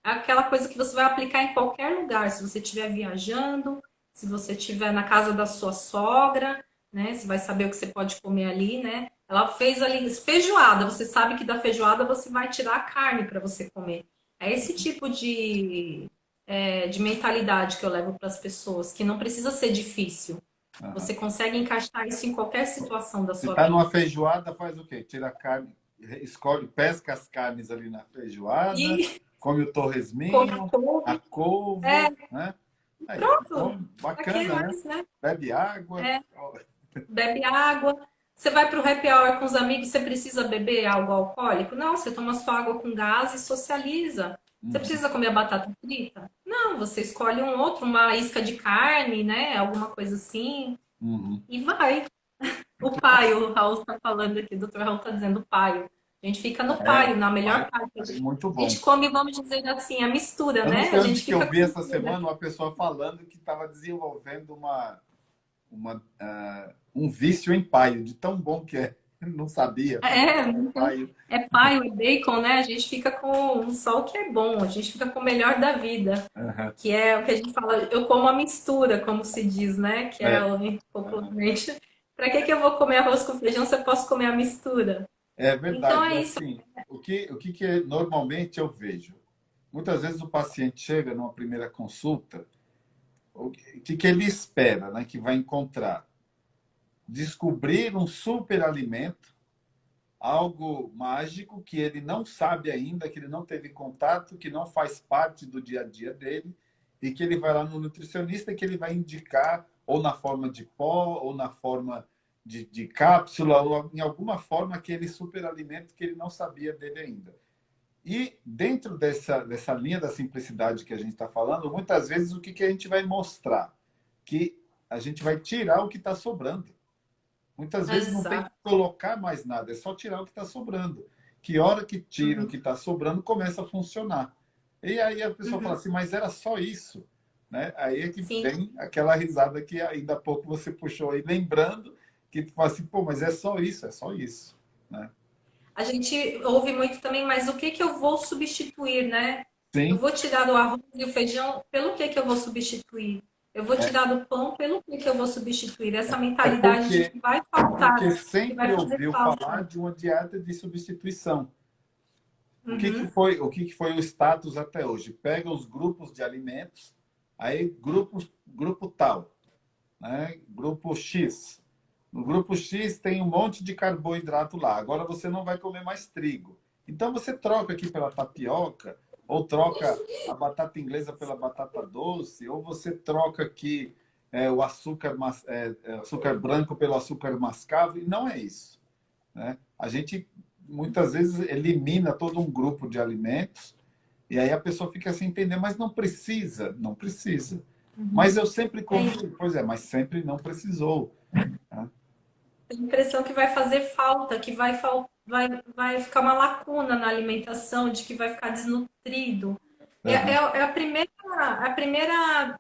Aquela coisa que você vai aplicar em qualquer lugar. Se você estiver viajando, se você estiver na casa da sua sogra, né? Você vai saber o que você pode comer ali, né? Ela fez ali feijoada. Você sabe que da feijoada você vai tirar a carne para você comer. É esse tipo de mentalidade que eu levo para as pessoas, que não precisa ser difícil. Aham. Você consegue encaixar isso em qualquer situação da Se sua está vida. numa feijoada, faz o quê? Tira a carne, escolhe, pesca as carnes ali na feijoada, E come o come a torresminho, a couve. couve, né? Aí, Pronto. então, Pra que bacana, né? mais, né? Bebe água. Bebe água. Você vai para o happy hour com os amigos, você precisa beber algo alcoólico? Não, você toma sua água com gás e socializa. Você Uhum, precisa comer a batata frita? Não, você escolhe um outro, uma isca de carne, né? Alguma coisa assim, uhum. e vai. O paio, o Raul está falando aqui, o doutor Raul está dizendo paio. A gente fica no É, paio, na melhor vai, parte. muito A bom. gente come, vamos dizer assim, a mistura, Eu não né? sei A onde gente que eu fica vi com essa semana uma pessoa falando que estava desenvolvendo um vício em paio, de tão bom que é. Não sabia, é, paio. é paio, é bacon, né? A gente fica com só o que é bom, a gente fica com o melhor da vida, Aham. que é o que a gente fala, eu como a mistura, como se diz, né? Que é É, aham. popularmente. Para que eu vou comer arroz com feijão se eu posso comer a mistura? É Então verdade. é isso. Assim, o que normalmente eu vejo? Muitas vezes o paciente chega numa primeira consulta, o que ele espera, né, que vai encontrar? Descobrir um superalimento, algo mágico que ele não sabe ainda, que ele não teve contato, que não faz parte do dia a dia dele, e que ele vai lá no nutricionista e que ele vai indicar, ou na forma de pó, ou na forma de cápsula, ou em alguma forma aquele superalimento que ele não sabia dele ainda. E dentro dessa linha da simplicidade que a gente está falando, muitas vezes o que a gente vai mostrar? Que a gente vai tirar o que está sobrando. Muitas vezes não tem que Exato. colocar mais nada, é só tirar o que está sobrando. Que hora que tira o Uhum, que está sobrando, começa a funcionar. E aí a pessoa fala uhum. assim, mas era só isso? Né? Aí é que Sim. vem aquela risada que ainda há pouco você puxou aí, lembrando que tu fala assim, pô, mas é só isso. Né? A gente ouve muito também, mas o que que eu vou substituir, né? Eu Sim, vou tirar do arroz e o feijão, pelo que eu vou substituir? Eu vou é, tirar do pão, pelo que eu vou substituir? Essa é mentalidade de porque, que vai porque faltar, que sempre vai fazer ouviu falar falta. de uma dieta de substituição. Uhum, O que que foi o status até hoje? Pega os grupos de alimentos, aí grupo tal, né? Grupo X. No grupo X tem um monte de carboidrato lá. Agora você não vai comer mais trigo. Então você troca aqui pela tapioca, ou troca a batata inglesa pela batata doce, ou você troca aqui o açúcar branco pelo açúcar mascavo. E não é isso. Né? A gente muitas vezes elimina todo um grupo de alimentos e aí a pessoa fica sem entender, mas não precisa, não precisa. uhum. Mas eu sempre É, comi, pois é, mas sempre não precisou. Né? tem a impressão que vai fazer falta, que vai ficar uma lacuna na alimentação, de que vai ficar desnutrido. Aham, É a primeira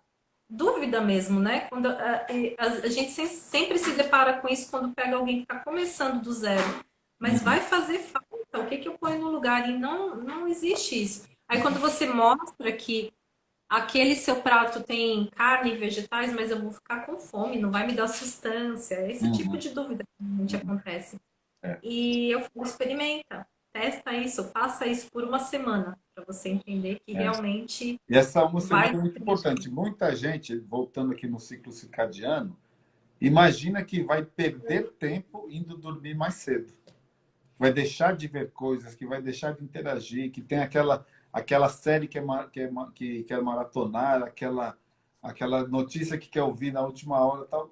dúvida mesmo, né? Quando a gente sempre se depara com isso quando pega alguém que está começando do zero. Mas uhum, vai fazer falta, o que que eu ponho no lugar? E não existe isso. Aí quando você mostra que aquele seu prato tem carne e vegetais, mas eu vou ficar com fome, não vai me dar sustância. É esse tipo uhum, de dúvida que realmente uhum. acontece. É. E eu falo, experimenta, testa isso, faça isso por uma semana, para você entender que É. realmente E essa uma semana vai é muito preencher. importante. Muita gente, voltando aqui no ciclo circadiano, imagina que vai perder tempo indo dormir mais cedo. Vai deixar de ver coisas, que vai deixar de interagir, que tem aquela série que quer maratonar, aquela notícia que quer ouvir na última hora, tal.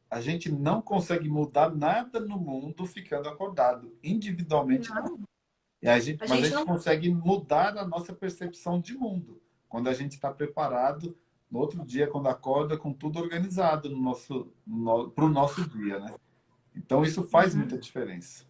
A gente não consegue mudar nada no mundo ficando acordado. Individualmente, não. A Mas a gente gente não. consegue mudar a nossa percepção de mundo quando a gente está preparado no outro dia, quando acorda, com tudo organizado para o nosso dia, né? Então, isso faz Uhum. muita diferença.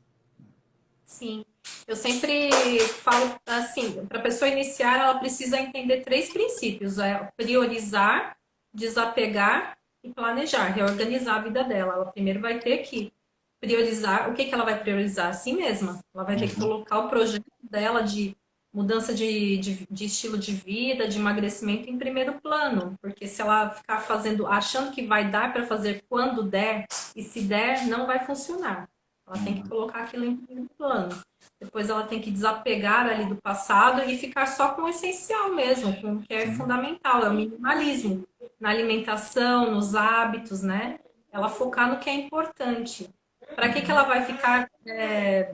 Sim. Eu sempre falo assim, para a pessoa iniciar, ela precisa entender três princípios: é priorizar, desapegar e planejar, reorganizar a vida dela. Ela primeiro vai ter que priorizar. O que que ela vai priorizar? A si mesma. Ela vai ter que Uhum. colocar o projeto dela de mudança de estilo de vida, de emagrecimento em primeiro plano. Porque se ela ficar fazendo, achando que vai dar para fazer quando der, e se der, não vai funcionar. Ela tem que Uhum. colocar aquilo em primeiro plano. Depois ela tem que desapegar ali do passado e ficar só com o essencial mesmo, com o que é Sim, fundamental, é o minimalismo na alimentação, nos hábitos, né? Ela focar no que é importante. Para que ela vai ficar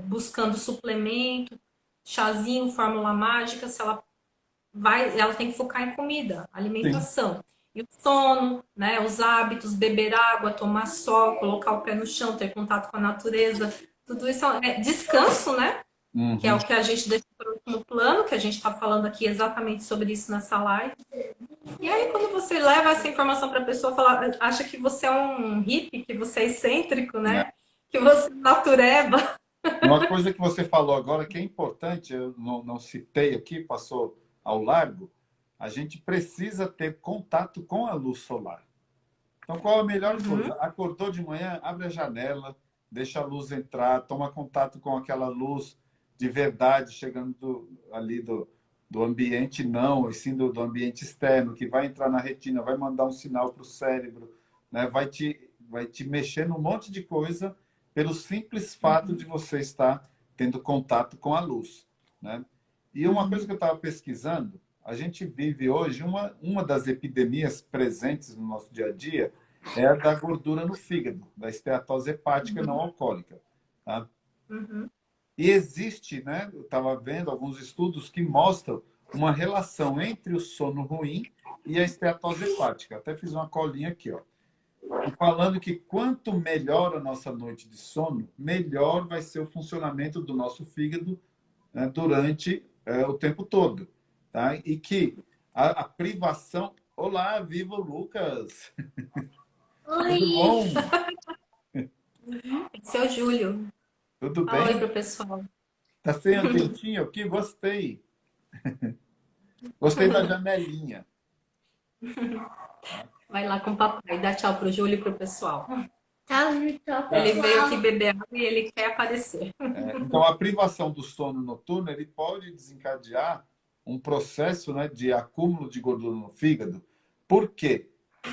buscando suplemento, chazinho, fórmula mágica, se ela tem que focar em comida, sim. alimentação. E o sono, né, os hábitos, beber água, tomar sol, colocar o pé no chão, ter contato com a natureza, tudo isso é descanso, né? Que é Uhum. o que a gente deixa para o último plano, que a gente está falando aqui exatamente sobre isso nessa live. E aí, quando você leva essa informação para a pessoa, acha que você é um hippie, que você é excêntrico, É. né? Que você é natureba. Uma coisa que você falou agora que é importante, eu não citei aqui, passou ao largo, a gente precisa ter contato com a luz solar. Então, qual a melhor Uhum, coisa? Acordou de manhã, abre a janela, deixa a luz entrar, toma contato com aquela luz de verdade chegando do ambiente, não, e sim do ambiente externo, que vai entrar na retina, vai mandar um sinal para o cérebro, né? Vai te mexer num monte de coisa pelo simples fato de você estar tendo contato com a luz, né? E uma coisa uhum, que eu estava pesquisando, a gente vive hoje uma das epidemias presentes no nosso dia a dia é a da gordura no fígado, da esteatose hepática não alcoólica. Tá? uhum. E existe, né? Eu estava vendo alguns estudos que mostram uma relação entre o sono ruim e a esteatose hepática. Até fiz uma colinha aqui, ó. E falando que quanto melhor a nossa noite de sono, melhor vai ser o funcionamento do nosso fígado, né, durante o tempo todo. Tá? E que a privação. Olá, viva o Lucas! Tudo Oi! bom? Esse é o Júlio. Tudo Fala oi bem? pro pessoal. Tá sem um tempinho aqui? Gostei. Gostei da janelinha. Tá? Vai lá com o papai, dá tchau pro Júlio e pro pessoal. Tchau, Tá. Ele veio aqui pessoal. beber água e ele quer aparecer. Então, a privação do sono noturno ele pode desencadear um processo, né, de acúmulo de gordura no fígado. Por quê?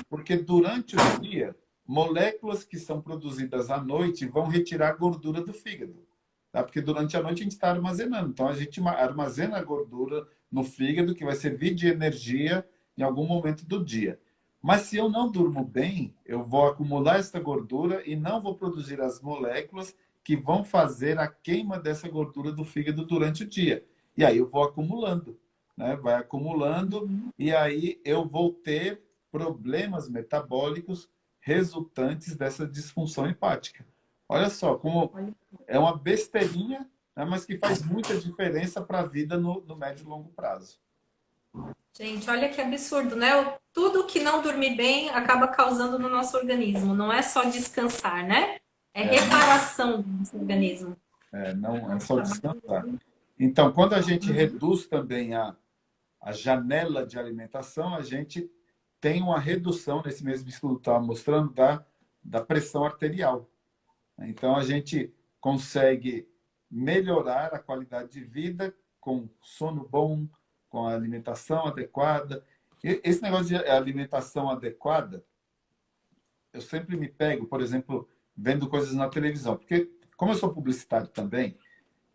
Porque durante o dia, moléculas que são produzidas à noite vão retirar gordura do fígado. Tá? Porque durante a noite a gente está armazenando. Então, a gente armazena a gordura no fígado, que vai servir de energia em algum momento do dia. Mas se eu não durmo bem, eu vou acumular essa gordura e não vou produzir as moléculas que vão fazer a queima dessa gordura do fígado durante o dia. E aí eu vou acumulando, né? Vai acumulando e aí eu vou ter problemas metabólicos resultantes dessa disfunção hepática. Olha só como Olha, é uma besteirinha, né? Mas que faz muita diferença para a vida no médio e longo prazo. gente, olha que absurdo, né? Tudo que não dormir bem acaba causando no nosso organismo. Não é só descansar, né? É É, reparação do nosso organismo. não é só descansar. Então, quando a gente reduz também a janela de alimentação, a gente tem uma redução, nesse mesmo estudo estava mostrando, da pressão arterial. Então, a gente consegue melhorar a qualidade de vida com sono bom, com a alimentação adequada. E esse negócio de alimentação adequada, eu sempre me pego, por exemplo, vendo coisas na televisão, porque como eu sou publicitário também,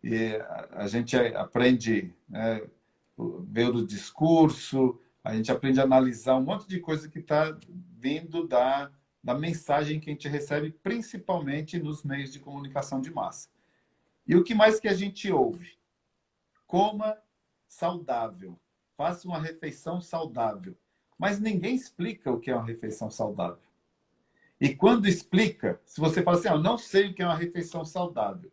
e a gente aprende, né, ver o discurso, a gente aprende a analisar um monte de coisa que está vindo da mensagem que a gente recebe, principalmente nos meios de comunicação de massa. E o que mais que a gente ouve? Coma saudável, faça uma refeição saudável. Mas ninguém explica o que é uma refeição saudável. E quando explica, se você fala assim, eu não sei o que é uma refeição saudável,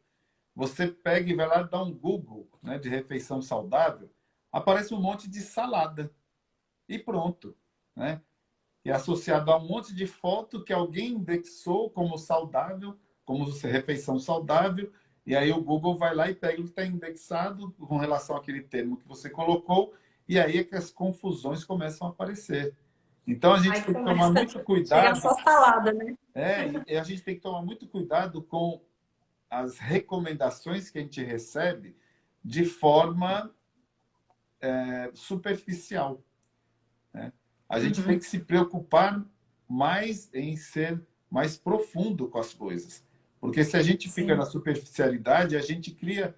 você pega e vai lá dar um Google, né, de refeição saudável, aparece um monte de salada e pronto, né? E associado a um monte de foto que alguém indexou como saudável, como refeição saudável, e aí o Google vai lá e pega o que está indexado com relação àquele termo que você colocou, e aí é que as confusões começam a aparecer. Então a gente Aí tem que tomar começa muito a chegar cuidado, só salada, né? e a gente tem que tomar muito cuidado com as recomendações que a gente recebe de forma superficial. A gente tem Uhum. que se preocupar mais em ser mais profundo com as coisas. Porque se a gente fica na Sim. superficialidade, a gente cria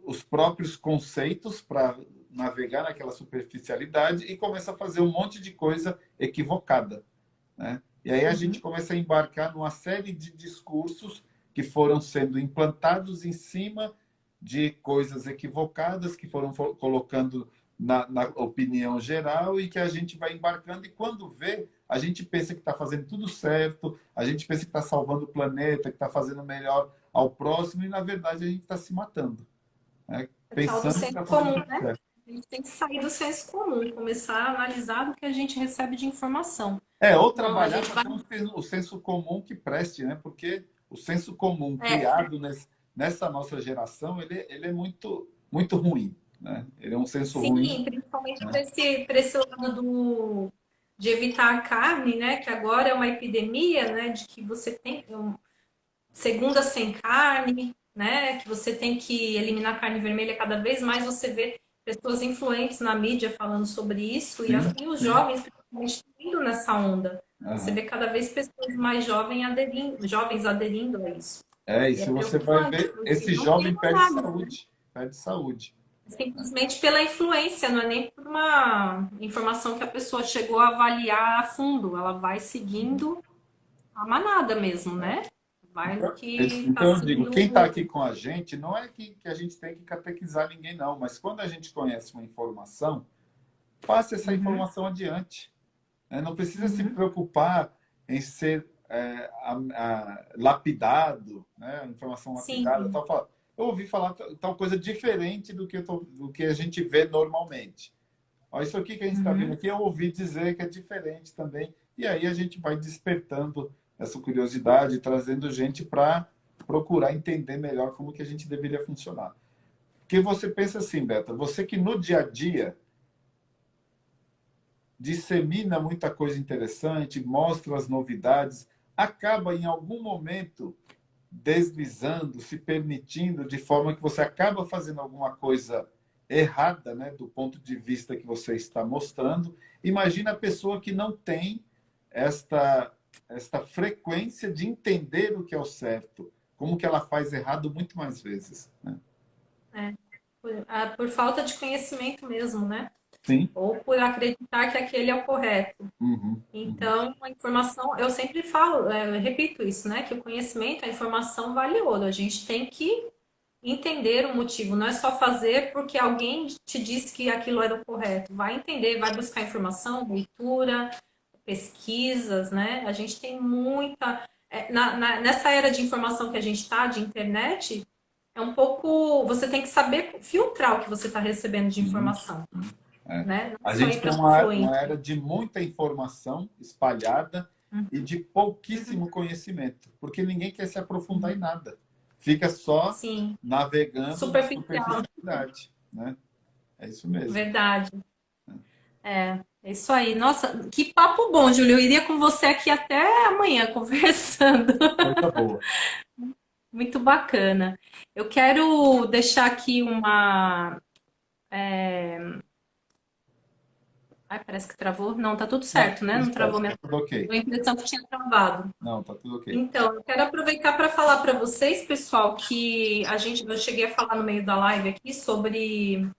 os próprios conceitos para navegar naquela superficialidade e começa a fazer um monte de coisa equivocada, né? E aí a gente Uhum. começa a embarcar numa série de discursos que foram sendo implantados em cima de coisas equivocadas que foram colocando na opinião geral e que a gente vai embarcando e quando vê, a gente pensa que está fazendo tudo certo, a gente pensa que está salvando o planeta, que está fazendo melhor ao próximo e, na verdade, a gente está se matando, né? É tal do Pensando que senso está fazendo comum, tudo né? certo. A gente tem que sair do senso comum, começar a analisar o que a gente recebe de informação. Ou Não, a trabalhar gente para vai. ter o senso comum que preste, né? Porque o senso comum É, criado nessa nossa geração, ele é muito, muito ruim, né? Ele é um senso ruim, sim, principalmente né? para esse lado de evitar a carne, né? Que agora é uma epidemia, né? De que você tem segunda sem carne, né? Que você tem que eliminar a carne vermelha cada vez mais. Você vê pessoas influentes na mídia falando sobre isso Sim, e os sim. jovens principalmente estão indo nessa onda. Você Aham. vê cada vez pessoas mais jovens aderindo a isso. E E é se você vai preocupante, ver, porque esse não tem jovem uma perde análise, saúde, perde saúde. simplesmente pela influência, não é nem por uma informação que a pessoa chegou a avaliar a fundo. Ela vai seguindo a manada mesmo, né? Vai no que está Então, eu digo, seguindo quem está aqui o. com a gente, não é que a gente tem que catequizar ninguém, não, mas quando a gente conhece uma informação, passe essa Uhum, informação adiante, né? Não precisa se uhum. preocupar em ser lapidado, né? Informação lapidada. Sim. Tal, eu ouvi falar tal coisa diferente do que a gente vê normalmente. Ó, isso aqui que a gente está vendo Uhum. aqui, eu ouvi dizer que é diferente também. E aí a gente vai despertando essa curiosidade, trazendo gente para procurar entender melhor como que a gente deveria funcionar. Porque você pensa assim, Beta, você que no dia a dia dissemina muita coisa interessante, mostra as novidades, acaba em algum momento deslizando, se permitindo, de forma que você acaba fazendo alguma coisa errada, né, do ponto de vista que você está mostrando. Imagina a pessoa que não tem esta esta frequência de entender o que é o certo, como que ela faz errado muito mais vezes, né? É. Por falta de conhecimento mesmo, né? Sim. Ou por acreditar que aquele é o correto. Uhum, uhum. Então, a informação, eu sempre falo, eu repito isso, né? Que o conhecimento, a informação vale ouro. A gente tem que entender o motivo, não é só fazer porque alguém te disse que aquilo era o correto. Vai entender, vai buscar informação, leitura, pesquisas, né? A gente tem muita. Nessa era de informação que a gente está, de internet, é um pouco. Você tem que saber filtrar o que você está recebendo de Sim, informação, sim. É. né? Não é A só gente ir tem para uma fluência. era de muita informação espalhada e de pouquíssimo conhecimento, porque ninguém quer se aprofundar em nada. Fica só Sim, navegando na superficial, superficialidade, né? É isso mesmo. verdade. É isso aí. Nossa, que papo bom, Júlio. Eu iria com você aqui até amanhã conversando. Coisa boa. Muito bacana. Eu quero deixar aqui uma. Ai, parece que travou. Não, tá tudo Não, certo, né? tudo Não travou certo, minha. tá tudo Deu ok. a impressão que tinha travado. Não, tá tudo ok. Então, eu quero aproveitar para falar para vocês, pessoal, que eu cheguei a falar no meio da live aqui sobre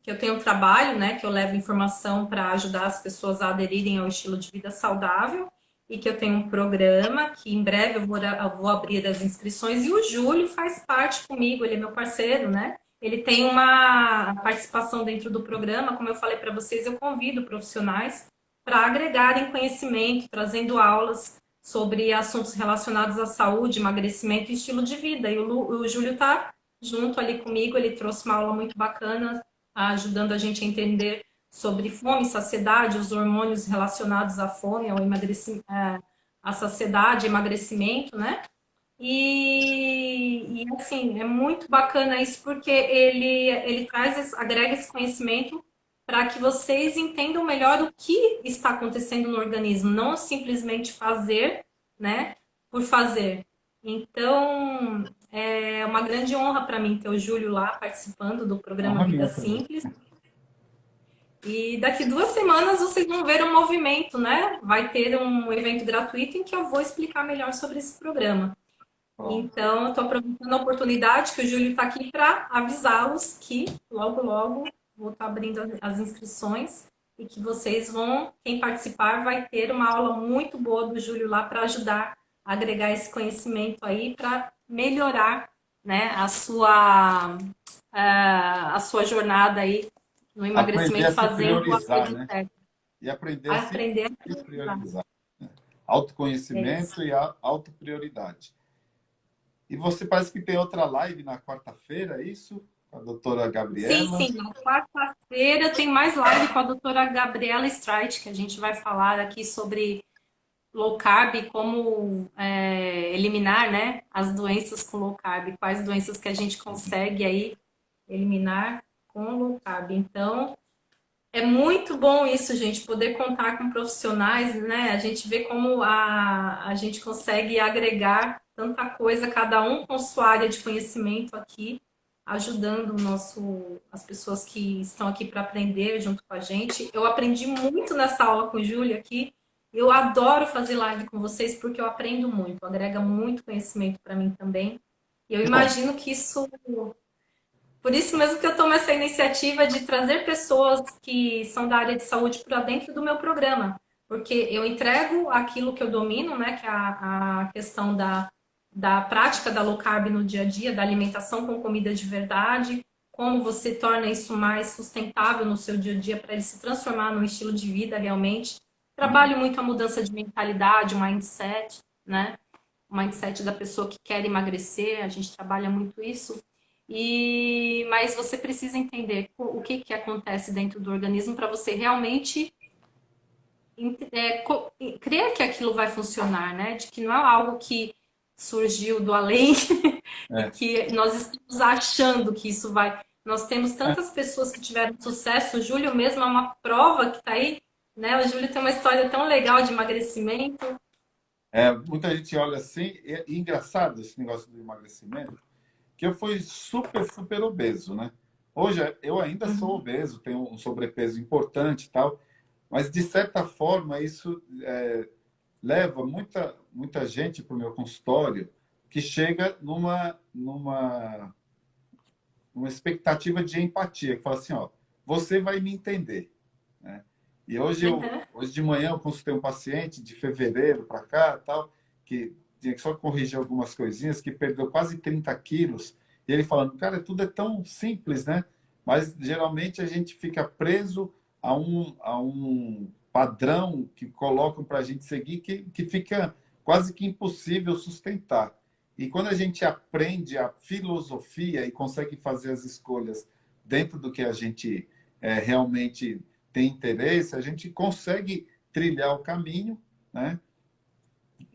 que eu tenho um trabalho, né, que eu levo informação para ajudar as pessoas a aderirem ao estilo de vida saudável e que eu tenho um programa que em breve eu vou abrir as inscrições e o Júlio faz parte comigo, ele é meu parceiro, né? Ele tem uma participação dentro do programa, como eu falei para vocês, eu convido profissionais para agregarem conhecimento, trazendo aulas. sobre assuntos relacionados à saúde, emagrecimento e estilo de vida. E o Júlio tá junto ali comigo, ele trouxe uma aula muito bacana, ajudando a gente a entender sobre fome, saciedade, os hormônios relacionados à fome, ao emagrecimento, à saciedade, emagrecimento, né? E assim, é muito bacana isso porque ele traz, agrega esse conhecimento para que vocês entendam melhor o que está acontecendo no organismo, não simplesmente fazer, né, por fazer. Então, é uma grande honra para mim ter o Júlio lá participando do programa Honra Vida minha também. Simples. E daqui 2 semanas vocês vão ver um movimento, né? Vai ter um evento gratuito em que eu vou explicar melhor sobre esse programa. Pronto. Então, eu estou aproveitando a oportunidade que o Júlio está aqui para avisá-los que logo, logo vou estar abrindo as inscrições e que vocês vão, quem participar, vai ter uma aula muito boa do Júlio lá para ajudar a agregar esse conhecimento aí para melhorar, né, a sua jornada aí no Aprender emagrecimento a se fazendo a priorizar, coisa né? certa. E aprender a Aprender a se priorizar. priorizar. É isso. Autoconhecimento e a autoprioridade. E você parece que tem outra live na quarta-feira, é isso? Com a doutora Sim, Gabriela. sim. Na quarta-feira tem mais live com a doutora Gabriela Streit, que a gente vai falar aqui sobre low carb, como eliminar, né, as doenças com low carb, quais doenças que a gente consegue aí eliminar com low carb. Então, é muito bom isso, gente, poder contar com profissionais, né? A gente vê como a gente consegue agregar tanta coisa, cada um com sua área de conhecimento aqui, ajudando as pessoas que estão aqui para aprender junto com a gente. Eu aprendi muito nessa aula com o Júlio aqui. Eu adoro fazer live com vocês porque eu aprendo muito, agrega muito conhecimento para mim também. E eu Que bom. imagino que isso por isso mesmo que eu tomo essa iniciativa de trazer pessoas que são da área de saúde para dentro do meu programa, porque eu entrego aquilo que eu domino, né, que é a questão da prática da low carb no dia a dia, da alimentação com comida de verdade, como você torna isso mais sustentável no seu dia a dia para ele se transformar num estilo de vida realmente. Trabalho muito a mudança de mentalidade, o mindset, né? O mindset da pessoa que quer emagrecer, a gente trabalha muito isso. Mas você precisa entender o que que acontece dentro do organismo para você realmente crer que aquilo vai funcionar, né? De que não é algo que surgiu do além e É. que nós estamos achando que isso vai. Nós temos É. tantas pessoas que tiveram sucesso. O Júlio mesmo é uma prova que está aí, né? O Júlio tem uma história tão legal de emagrecimento. Muita gente olha assim, e engraçado esse negócio do emagrecimento, que eu fui super, super obeso, né? Hoje eu ainda sou obeso, tenho um sobrepeso importante e tal, mas de certa forma isso leva muita gente para o meu consultório que chega numa expectativa de empatia, que fala assim, ó, você vai me entender, né? E hoje de manhã eu consultei um paciente de fevereiro para cá, tal, que tinha que só corrigir algumas coisinhas, que perdeu quase 30 quilos, e ele falando, cara, tudo é tão simples, né? Mas geralmente a gente fica preso a um padrão que colocam para a gente seguir que fica quase que impossível sustentar. E quando a gente aprende a filosofia e consegue fazer as escolhas dentro do que a gente realmente tem interesse, a gente consegue trilhar o caminho, né,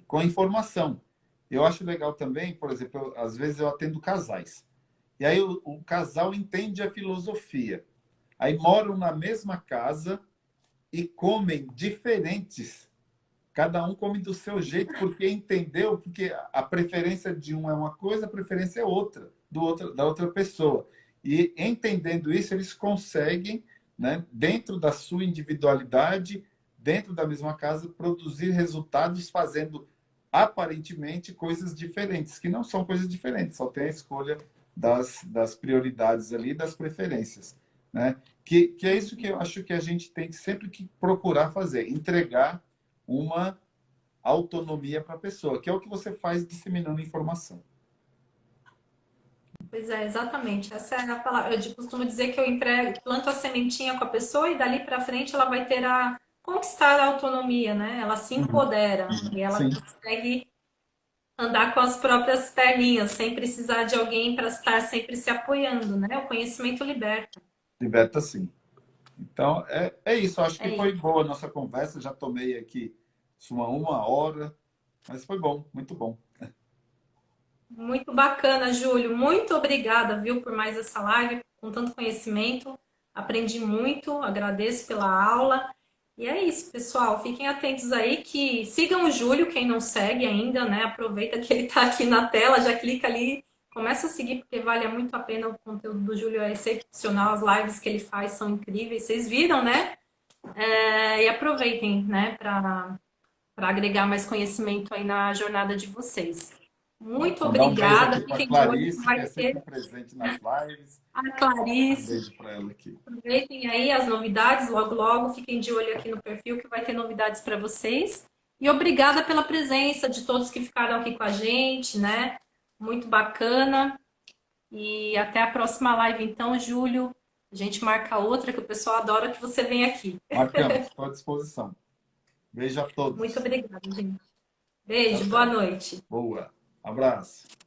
com a informação. Eu acho legal também, por exemplo, às vezes eu atendo casais. E aí o casal entende a filosofia. Aí moram na mesma casa e comem diferentes. Cada um come do seu jeito, porque entendeu, porque a preferência de um é uma coisa, a preferência é outra, da outra pessoa. E entendendo isso, eles conseguem, né, dentro da sua individualidade, dentro da mesma casa, produzir resultados fazendo aparentemente coisas diferentes, que não são coisas diferentes, só tem a escolha das prioridades ali, das preferências. Né? Que é isso que eu acho que a gente tem sempre que procurar fazer, entregar uma autonomia para a pessoa, que é o que você faz disseminando informação. Pois é, exatamente. Essa é a palavra. Eu costumo dizer que eu entrego, planto a sementinha com a pessoa e dali para frente ela vai ter conquistar a autonomia, né? Ela se Uhum. empodera e ela Sim, consegue andar com as próprias perninhas, sem precisar de alguém para estar sempre se apoiando, né? O conhecimento liberta. liberta sim. Então, é isso. Acho que É foi isso. boa a nossa conversa. Já tomei aqui uma hora, mas foi bom, muito bom. Muito bacana, Júlio. Muito obrigada, viu, por mais essa live, com tanto conhecimento. Aprendi muito, agradeço pela aula. E é isso, pessoal. Fiquem atentos aí que sigam o Júlio, quem não segue ainda, né? Aproveita que ele está aqui na tela, já clica ali, começa a seguir, porque vale muito a pena. O conteúdo do Júlio é excepcional, as lives que ele faz são incríveis. Vocês viram, né? E aproveitem, né, para agregar mais conhecimento aí na jornada de vocês. Muito Mandar um beijo obrigada. aqui para Fiquem de olho que Clarice, que vai é sempre ter presente nas lives. a Um Clarice. beijo para ela aqui. Aproveitem aí as novidades, logo, logo. Fiquem de olho aqui no perfil que vai ter novidades para vocês. E obrigada pela presença de todos que ficaram aqui com a gente, né? Muito bacana. E até a próxima live, então, Júlio. A gente marca outra que o pessoal adora que você venha aqui. Marcamos, estou à disposição. Beijo a Muito todos. obrigada, gente. Tchau, Beijo, boa tchau. noite. Boa. Abraço.